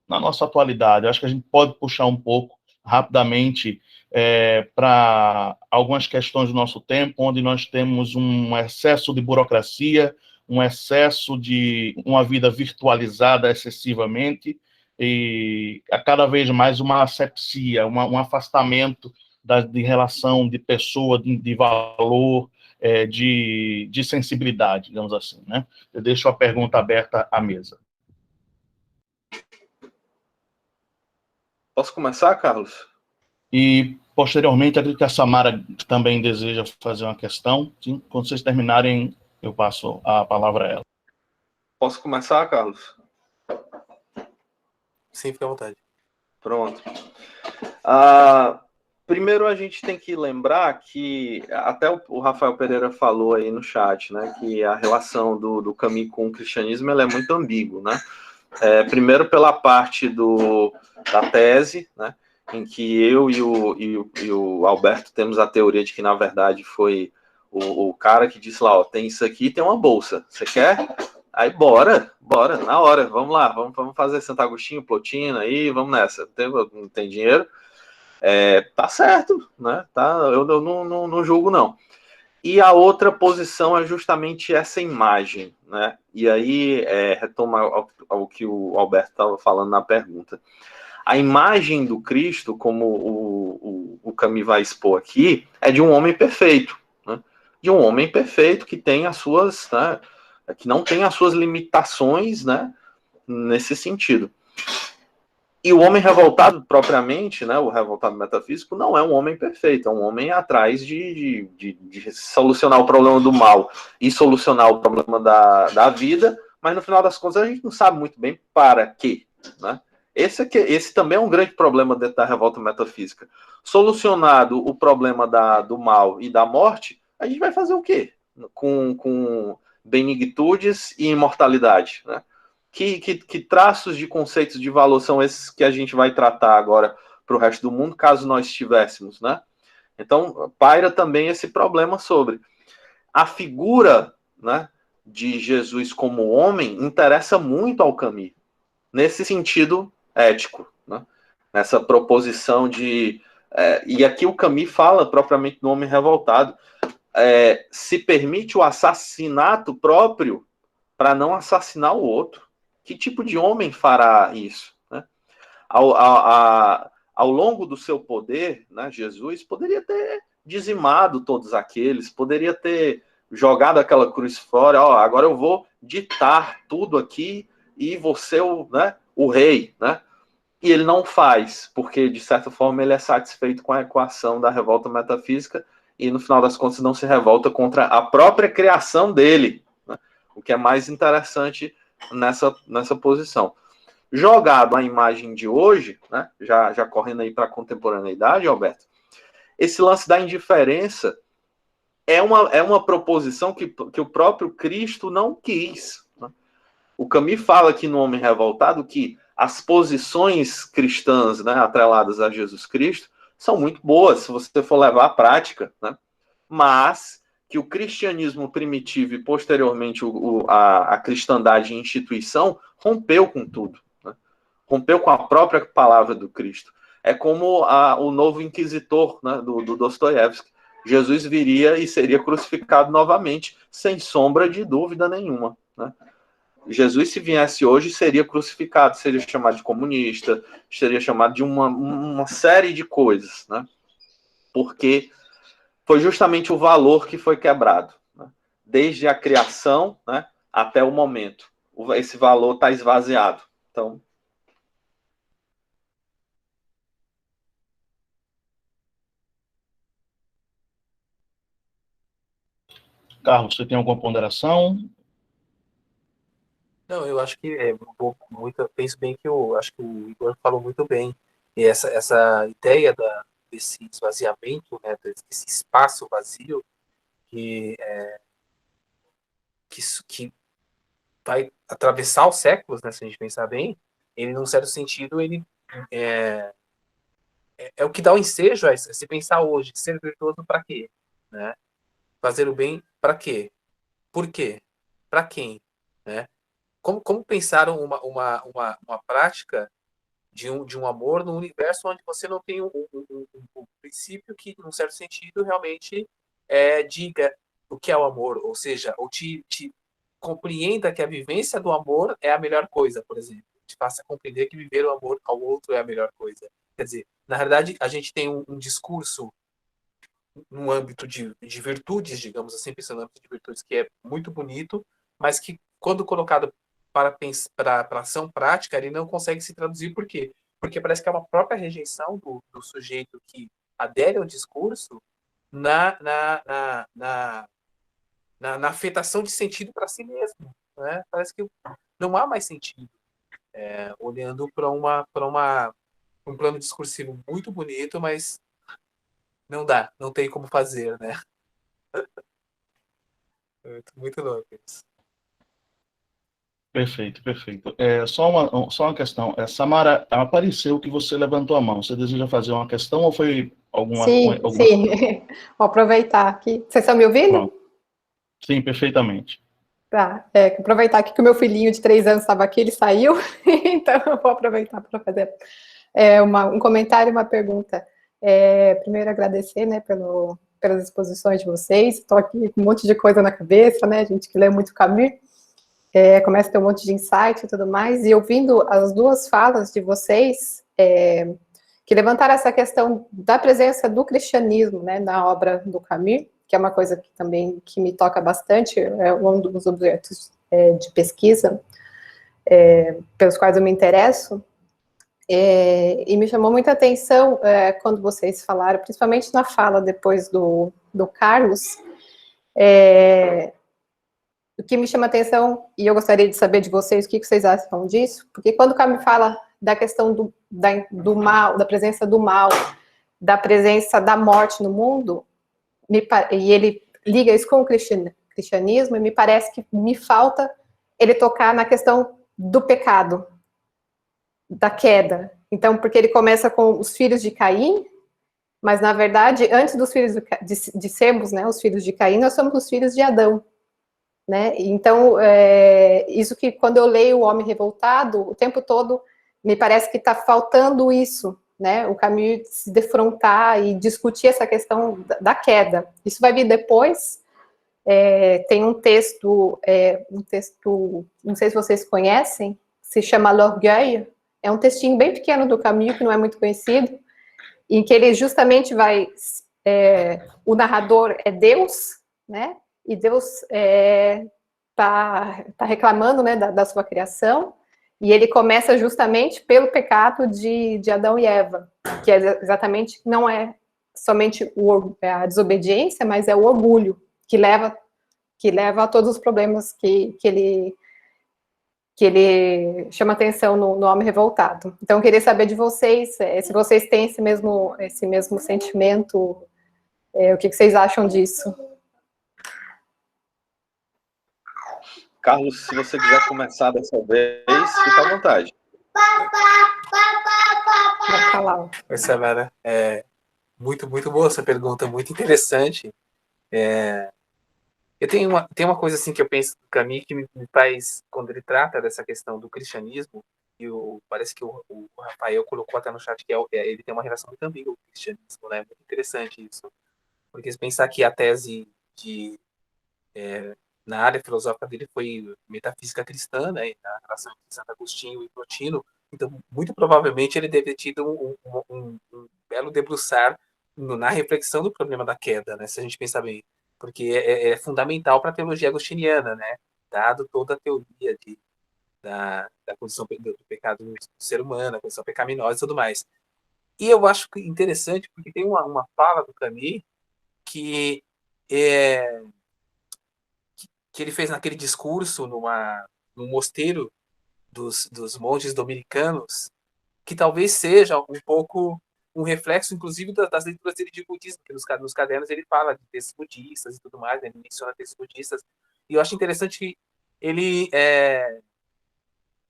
na nossa atualidade. Eu acho que a gente pode puxar um pouco rapidamente para algumas questões do nosso tempo, onde nós temos um excesso de burocracia, um excesso de uma vida virtualizada excessivamente, e a cada vez mais uma asepsia, um afastamento de relação de pessoa, de valor, de sensibilidade, digamos assim, né? Eu deixo a pergunta aberta à mesa. Posso começar, Carlos? E, posteriormente, acredito que a Samara também deseja fazer uma questão. Sim? Quando vocês terminarem, eu passo a palavra a ela. Posso começar, Carlos? Sim, fica à vontade. Pronto. Primeiro, a gente tem que lembrar que, até o Rafael Pereira falou aí no chat, né, que a relação do Camus com o cristianismo ela é muito ambígua, né? Primeiro, pela parte da tese, né, em que eu e o Alberto temos a teoria de que, na verdade, foi o cara que disse lá, ó, tem isso aqui e tem uma bolsa, você quer? Aí, bora, na hora, vamos lá, vamos fazer Santo Agostinho, Plotina aí, vamos nessa, não tem dinheiro? Tá certo, né, eu não julgo, não. E a outra posição é justamente essa imagem, né? E aí retoma ao que o Alberto estava falando na pergunta. A imagem do Cristo, como o Camus vai expor aqui, é de um homem perfeito, né? De um homem perfeito que tem as suas, né, que não tem as suas limitações, né, nesse sentido. E o homem revoltado, propriamente, né, o revoltado metafísico, não é um homem perfeito, é um homem atrás de solucionar o problema do mal e solucionar o problema da vida, mas no final das contas a gente não sabe muito bem para quê, né? Esse também é um grande problema dentro da revolta metafísica. Solucionado o problema do mal e da morte, a gente vai fazer o quê? Com benignitudes e imortalidade, né? Que traços de conceitos de valor são esses que a gente vai tratar agora para o resto do mundo, caso nós estivéssemos, né? Então, paira também esse problema sobre a figura, né, de Jesus como homem interessa muito ao Camus, nesse sentido ético, né? Nessa proposição de... e aqui o Camus fala propriamente no Homem Revoltado, se permite o assassinato próprio para não assassinar o outro. Que tipo de homem fará isso? Né? Ao longo do seu poder, né, Jesus poderia ter dizimado todos aqueles, poderia ter jogado aquela cruz fora, agora eu vou ditar tudo aqui e vou ser o rei, né? E ele não faz, porque de certa forma ele é satisfeito com a equação da revolta metafísica e no final das contas não se revolta contra a própria criação dele, né? O que é mais interessante nessa posição. Jogado à imagem de hoje, né, já correndo aí para a contemporaneidade, Alberto, esse lance da indiferença é uma proposição que o próprio Cristo não quis. Né? O Camus fala aqui no Homem Revoltado que as posições cristãs, né, atreladas a Jesus Cristo são muito boas, se você for levar à prática, né? Mas que o cristianismo primitivo e posteriormente a cristandade em instituição rompeu com tudo. Né? Rompeu com a própria palavra do Cristo. É como o novo inquisitor, né, do Dostoiévski. Jesus viria e seria crucificado novamente, sem sombra de dúvida nenhuma. Né? Jesus, se viesse hoje, seria crucificado, seria chamado de comunista, seria chamado de uma série de coisas, né? Porque foi justamente o valor que foi quebrado, né? Desde a criação, né, até o momento. Esse valor está esvaziado. Então, Carlos, você tem alguma ponderação? Não, eu acho que penso bem que acho que o Igor falou muito bem. E essa ideia desse esvaziamento, né, desse espaço vazio que vai atravessar os séculos, né, se a gente pensar bem, ele, num certo sentido, ele é o que dá o ensejo a se pensar hoje, ser virtuoso para quê? Né? Fazer o bem para quê? Por quê? Para quem? Né? Como pensaram uma prática de um amor no universo onde você não tem um princípio que, num certo sentido, realmente diga o que é o amor, ou seja, ou te compreenda que a vivência do amor é a melhor coisa, por exemplo. Te faça compreender que viver o amor ao outro é a melhor coisa. Quer dizer, na verdade, a gente tem um discurso no âmbito de virtudes, digamos assim, pensando no âmbito de virtudes, que é muito bonito, mas que, quando colocado para ação prática, ele não consegue se traduzir. Por quê? Porque parece que é uma própria rejeição do sujeito que adere ao discurso na afetação de sentido para si mesmo. Né? Parece que não há mais sentido. Olhando para um plano discursivo muito bonito, mas não tem como fazer, né? Muito louco isso. Perfeito. Só uma questão. Samara, apareceu que você levantou a mão. Você deseja fazer uma questão ou foi alguma... Sim. Vou aproveitar aqui. Vocês estão me ouvindo? Pronto. Sim, perfeitamente. Tá. Aproveitar aqui que o meu filhinho de 3 anos estava aqui, ele saiu. Então, eu vou aproveitar para fazer um comentário e uma pergunta. Primeiro, agradecer, né, pelas exposições de vocês. Estou aqui com um monte de coisa na cabeça, né? A gente que lê muito Camus. Começa a ter um monte de insight e tudo mais, e ouvindo as duas falas de vocês, que levantaram essa questão da presença do cristianismo, né, na obra do Camus, que é uma coisa que também me toca bastante, é um dos objetos de pesquisa pelos quais eu me interesso, e me chamou muita atenção quando vocês falaram, principalmente na fala depois do Carlos, o que me chama atenção, e eu gostaria de saber de vocês o que vocês acham disso, porque quando o Camus fala da questão do mal, da presença do mal, da presença da morte no mundo, e ele liga isso com o cristianismo, e me parece que me falta ele tocar na questão do pecado, da queda. Então, porque ele começa com os filhos de Caim, mas, na verdade, antes dos filhos de sermos, né, os filhos de Caim, nós somos os filhos de Adão. Né? Então, isso que quando eu leio O Homem Revoltado, o tempo todo me parece que está faltando isso, né? O caminho de se defrontar e discutir essa questão da queda. Isso vai vir depois. Tem um texto, não sei se vocês conhecem, se chama L'Orgueil. É um textinho bem pequeno do Camus, que não é muito conhecido, em que ele justamente vai... o narrador é Deus, né? E Deus tá reclamando, né, da sua criação, e ele começa justamente pelo pecado de Adão e Eva, que exatamente não é somente a desobediência, mas é o orgulho que leva a todos os problemas que ele chama atenção no Homem Revoltado. Então, eu queria saber de vocês, se vocês têm esse mesmo sentimento, o que vocês acham disso? Carlos, se você quiser começar dessa vez, fica à vontade. Vai falar. Oi, Samara. Muito boa essa pergunta, muito interessante. Eu tenho uma coisa assim que eu penso do Camus que me faz, quando ele trata dessa questão do cristianismo, e parece que o Rafael colocou até no chat que ele tem uma relação muito ambígua com o cristianismo, né? Muito interessante isso. Porque se pensar que a tese na área filosófica dele foi metafísica cristã, né, na relação entre Santo Agostinho e Plotino, então muito provavelmente ele deve ter tido um belo debruçar na reflexão do problema da queda, né, se a gente pensar bem, porque é fundamental para a teologia agostiniana, né, dado toda a teoria da condição do pecado do ser humano, a condição pecaminosa e tudo mais. E eu acho interessante porque tem uma fala do Camus que ele fez naquele discurso no mosteiro dos monges dominicanos, que talvez seja um pouco um reflexo, inclusive, das leituras dele de budismo, que nos cadernos ele fala de textos budistas e tudo mais, né? Ele menciona textos budistas, e eu acho interessante que ele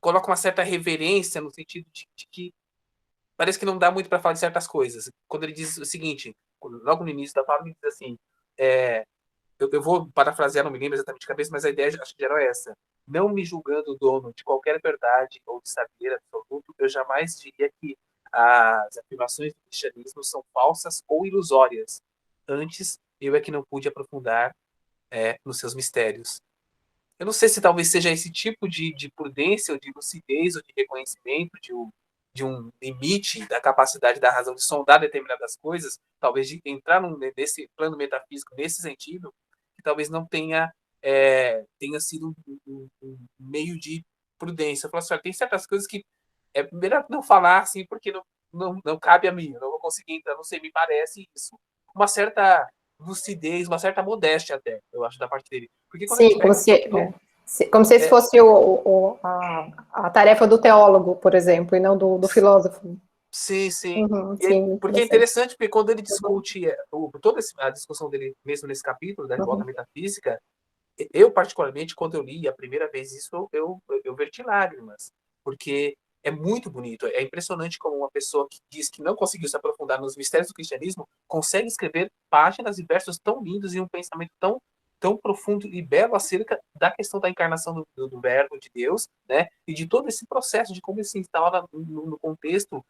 coloca uma certa reverência no sentido de que parece que não dá muito para falar de certas coisas. Quando ele diz o seguinte, logo no início da fala, ele diz assim, eu vou parafrasear, não me lembro exatamente de cabeça, mas a ideia acho que era essa. Não me julgando dono de qualquer verdade ou de saber absoluto, eu jamais diria que as afirmações do cristianismo são falsas ou ilusórias. Antes, eu é que não pude aprofundar nos seus mistérios. Eu não sei se talvez seja esse tipo de prudência, ou de lucidez, ou de reconhecimento, de um limite da capacidade da razão de sondar determinadas coisas, talvez de entrar nesse plano metafísico, nesse sentido, que talvez não tenha sido um meio de prudência. Eu falo assim, tem certas coisas que é melhor não falar assim, porque não cabe a mim, eu não vou conseguir entrar, não sei, me parece isso. Uma certa lucidez, uma certa modéstia até, eu acho, da parte dele. Porque quando Sim, como se esse fosse a tarefa do teólogo, por exemplo, e não do filósofo. Sim. Uhum, sim, porque é interessante, porque quando ele discute toda a discussão dele, mesmo nesse capítulo, da revolta metafísica, eu, particularmente, quando eu li a primeira vez isso, eu verti lágrimas, porque é muito bonito, é impressionante como uma pessoa que diz que não conseguiu se aprofundar nos mistérios do cristianismo consegue escrever páginas e versos tão lindos e um pensamento tão profundo e belo acerca da questão da encarnação do verbo de Deus, né, e de todo esse processo de como ele se instala no contexto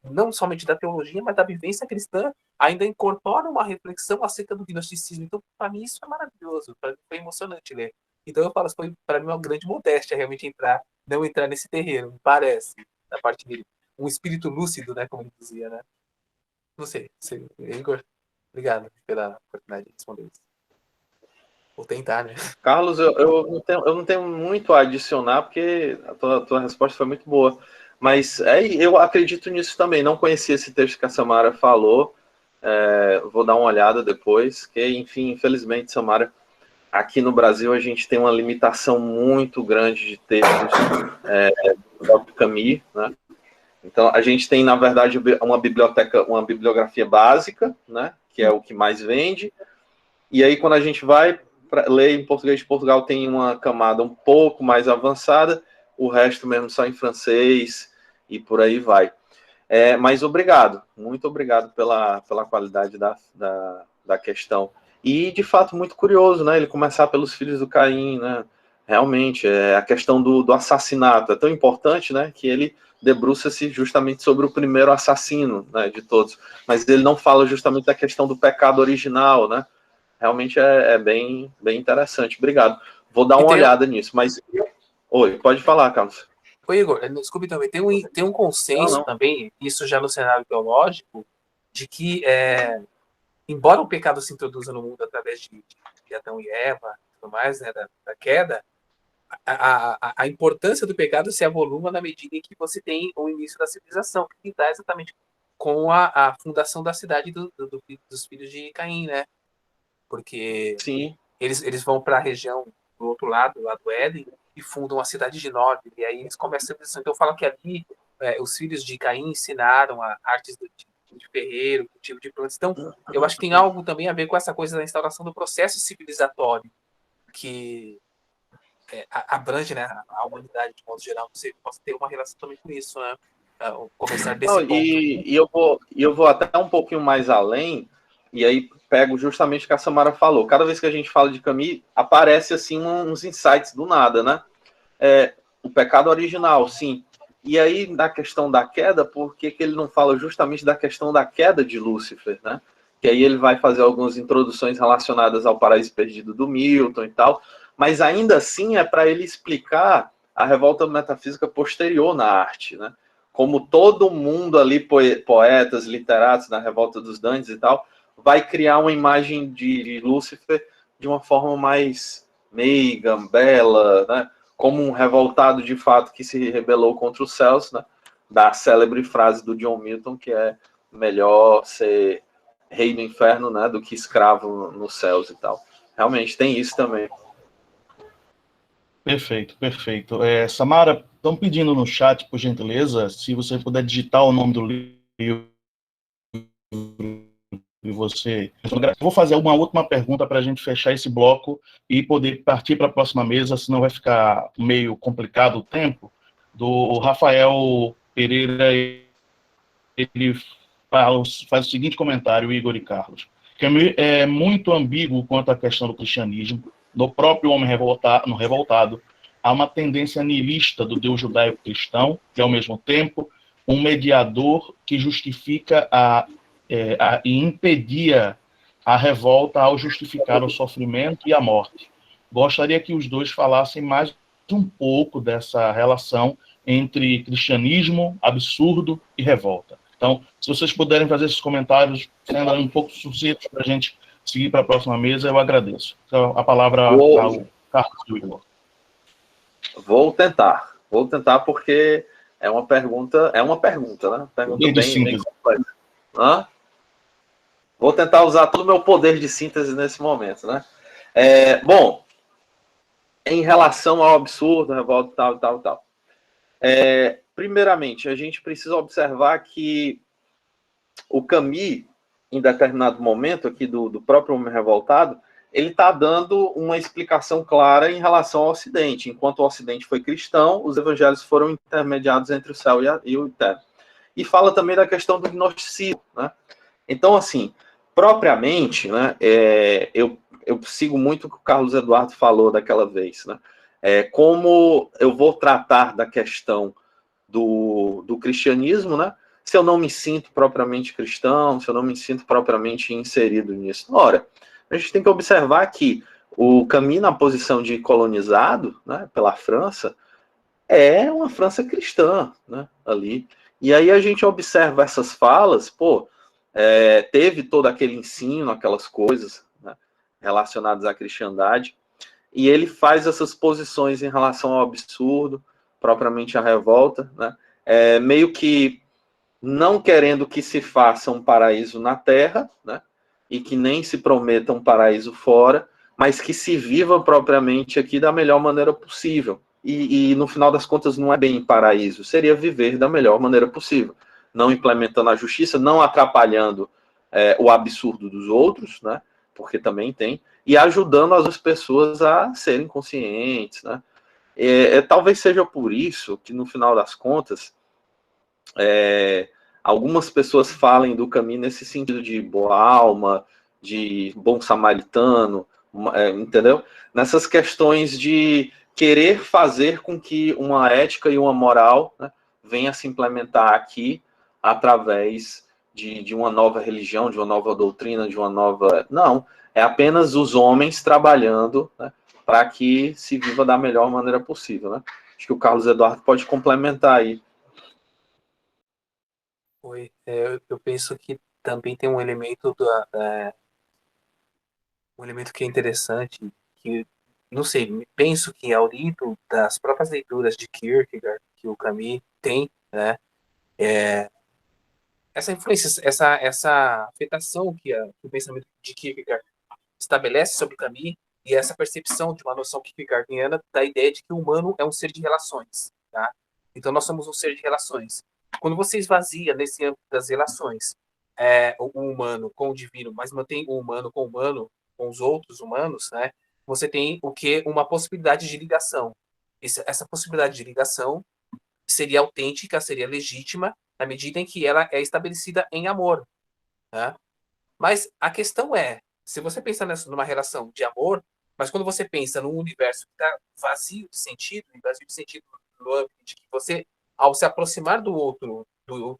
não somente da teologia, mas da vivência cristã, ainda incorpora uma reflexão acerca do gnosticismo. Então, para mim, isso é maravilhoso, para mim foi emocionante ler. Então, eu falo, foi para mim uma grande modéstia realmente não entrar nesse terreno, me parece, da parte dele. Um espírito lúcido, né, como ele dizia, né? Não sei, Igor, obrigado pela oportunidade de responder isso. Vou tentar, né? Carlos, eu não tenho muito a adicionar, porque a tua resposta foi muito boa. Mas eu acredito nisso também. Não conhecia esse texto que a Samara falou. Vou dar uma olhada depois. Que, enfim, infelizmente, Samara, aqui no Brasil a gente tem uma limitação muito grande de textos do próprio Camus, né? Então, a gente tem, na verdade, uma bibliografia básica, né? Que é o que mais vende. E aí, quando a gente vai ler em português de Portugal, tem uma camada um pouco mais avançada. o resto mesmo só em francês e por aí vai. Mas obrigado, muito obrigado pela qualidade da questão. E, de fato, muito curioso, né? Ele começar pelos filhos do Caim, né? Realmente, a questão do assassinato é tão importante, né? Que ele debruça-se justamente sobre o primeiro assassino, né, de todos. Mas ele não fala justamente da questão do pecado original, né? Realmente é bem interessante. Obrigado. Vou dar uma olhada nisso. Mas, oi, pode falar, Carlos. Oi, Igor, desculpe também, tem um consenso também, isso já no cenário teológico, de que, embora o pecado se introduza no mundo através de Adão e Eva, e tudo mais, né, da queda, a importância do pecado se avoluma na medida em que você tem o início da civilização, que dá exatamente com a fundação da cidade dos filhos de Caim, né? Porque Sim. Eles vão para a região do outro lado, lá do Éden, e fundam a cidade de Nod, e aí eles começam a civilização. Então eu falo que ali os filhos de Caim ensinaram artes de ferreiro, cultivo de plantas. Então eu acho que tem algo também a ver com essa coisa da instauração do processo civilizatório, que abrange, né, a humanidade de modo geral. Você pode ter uma relação também com isso, né? Começar desse ponto. E eu vou até um pouquinho mais além, e aí pego justamente o que a Samara falou. Cada vez que a gente fala de Camus, aparece assim uns insights do nada, né? O pecado original, sim. E aí, na questão da queda, por que ele não fala justamente da questão da queda de Lúcifer, né? Que aí ele vai fazer algumas introduções relacionadas ao Paraíso Perdido do Milton e tal, mas ainda assim é para ele explicar a revolta metafísica posterior na arte, né? Como todo mundo ali, poetas, literatos, na Revolta dos Dantes e tal, vai criar uma imagem de Lúcifer de uma forma mais meiga, bela, né? Como um revoltado de fato que se rebelou contra os céus, né? Da célebre frase do John Milton, que é melhor ser rei do inferno, né, do que escravo nos céus e tal. Realmente tem isso também. Perfeito, perfeito. Samara, estão pedindo no chat, por gentileza, se você puder digitar o nome do livro e você... Vou fazer uma última pergunta para a gente fechar esse bloco e poder partir para a próxima mesa, senão vai ficar meio complicado o tempo. Do Rafael Pereira, ele faz o seguinte comentário, Igor e Carlos, que é muito ambíguo quanto à questão do cristianismo. No próprio homem revoltado, há uma tendência nihilista do Deus judaico-cristão, que, ao mesmo tempo, um mediador que justifica e impedia a revolta ao justificar o sofrimento e a morte. Gostaria que os dois falassem mais um pouco dessa relação entre cristianismo, absurdo e revolta. Então, se vocês puderem fazer esses comentários, sendo um pouco sucintos para a gente seguir para a próxima mesa, eu agradeço. Então, a palavra ao Carlos e Igor. Vou tentar porque é uma pergunta, né? Pergunta bem complexa. Vou tentar usar todo o meu poder de síntese nesse momento, né? Bom, em relação ao absurdo, revolta, tal. Primeiramente, a gente precisa observar que o Camus, em determinado momento aqui do próprio Homem Revoltado, ele está dando uma explicação clara em relação ao Ocidente. Enquanto o Ocidente foi cristão, os evangelhos foram intermediados entre o céu e o terra. E fala também da questão do gnosticismo, né? Então, assim, propriamente, né, eu sigo muito o que o Carlos Eduardo falou daquela vez, né? Como eu vou tratar da questão do cristianismo, né? Se eu não me sinto propriamente cristão, se eu não me sinto propriamente inserido nisso. Ora, a gente tem que observar que o Camus, na posição de colonizado, né, pela França, é uma França cristã, né, ali. E aí a gente observa essas falas, teve todo aquele ensino, aquelas coisas, né, relacionadas à cristandade, e ele faz essas posições em relação ao absurdo, propriamente à revolta, né, meio que não querendo que se faça um paraíso na Terra, né, e que nem se prometa um paraíso fora, mas que se viva propriamente aqui da melhor maneira possível. E no final das contas não é bem paraíso, seria viver da melhor maneira possível, não implementando a justiça, não atrapalhando o absurdo dos outros, né, porque também tem, e ajudando as pessoas a serem conscientes, né. Talvez seja por isso que, no final das contas, algumas pessoas falem do caminho nesse sentido de boa alma, de bom samaritano, entendeu? Nessas questões de querer fazer com que uma ética e uma moral, né, venha se implementar aqui através de uma nova religião, de uma nova doutrina, de uma nova... Não, é apenas os homens trabalhando, né, para que se viva da melhor maneira possível, né? Acho que o Carlos Eduardo pode complementar aí. Eu penso que também tem um elemento um elemento que é interessante, que, não sei, penso que ao lido das próprias leituras de Kierkegaard, que o Camus tem, né, essa influência, essa afetação que o pensamento de Kierkegaard estabelece sobre o Camus, e essa percepção de uma noção kierkegaardiana da ideia de que o humano é um ser de relações, tá? Então nós somos um ser de relações. Quando você esvazia nesse âmbito das relações o humano com o divino, mas mantém o humano, com os outros humanos, né? Você tem o que? Uma possibilidade de ligação. Essa possibilidade de ligação seria autêntica, seria legítima, na medida em que ela é estabelecida em amor, né? Mas a questão se você pensar numa relação de amor, mas quando você pensa num universo que está vazio de sentido no âmbito de que você, ao se aproximar do outro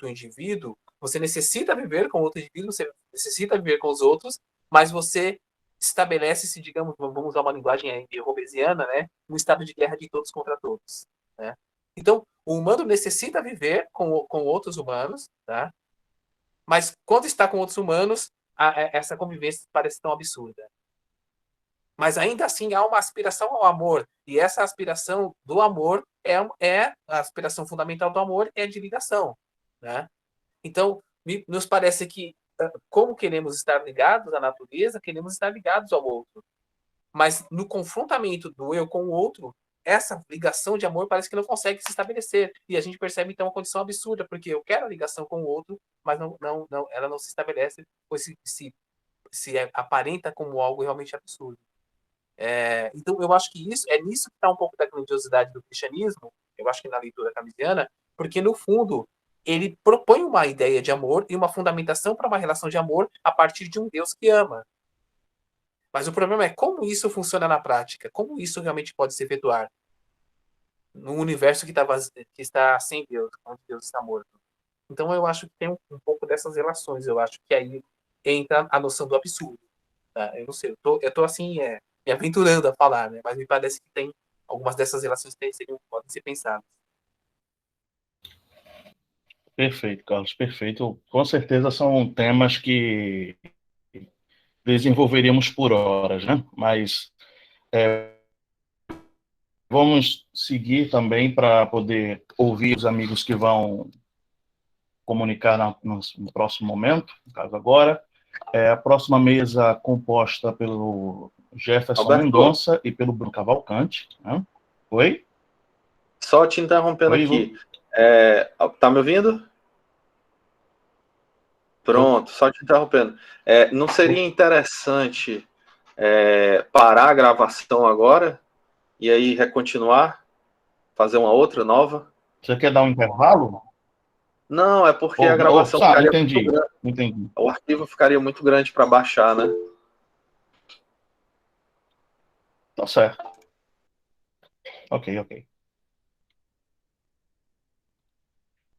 indivíduo, você necessita viver com outro indivíduo, você necessita viver com os outros, mas você estabelece-se, digamos, vamos usar uma linguagem hobbesiana, né, um estado de guerra de todos contra todos, né? Então, o humano necessita viver com outros humanos, tá? Mas quando está com outros humanos, essa convivência parece tão absurda. Mas ainda assim há uma aspiração ao amor, e essa aspiração do amor a aspiração fundamental do amor é de ligação, né? Então, nos parece que, como queremos estar ligados à natureza, queremos estar ligados ao outro. Mas no confrontamento do eu com o outro, essa ligação de amor parece que não consegue se estabelecer. E a gente percebe, então, uma condição absurda, porque eu quero a ligação com o outro, mas ela não se estabelece, pois se aparenta como algo realmente absurdo. Então, eu acho que nisso que está um pouco da grandiosidade do cristianismo, eu acho que na leitura camisiana, porque, no fundo, ele propõe uma ideia de amor e uma fundamentação para uma relação de amor a partir de um Deus que ama. Mas o problema é como isso funciona na prática, como isso realmente pode se efetuar num universo que está sem Deus, onde Deus está morto. Então eu acho que tem um pouco dessas relações, eu acho que aí entra a noção do absurdo. Tá? Eu não sei, eu tô assim, me aventurando a falar, né? Mas me parece que tem algumas dessas relações que podem ser pensadas. Perfeito, Carlos, perfeito. Com certeza são temas que desenvolveríamos por horas, né? Mas vamos seguir também para poder ouvir os amigos que vão comunicar no próximo momento, no caso agora. A próxima mesa composta pelo Jefferson Alberto Mendonça e pelo Bruno Cavalcante. Né? Oi? Só te interrompendo aqui. Tá me ouvindo? Pronto, só te interrompendo. Não seria interessante parar a gravação agora e aí recontinuar? Fazer uma outra nova? Você quer dar um intervalo? Não, é porque a gravação ficaria muito grande. Entendi. O arquivo ficaria muito grande para baixar, né? Tá certo. Ok.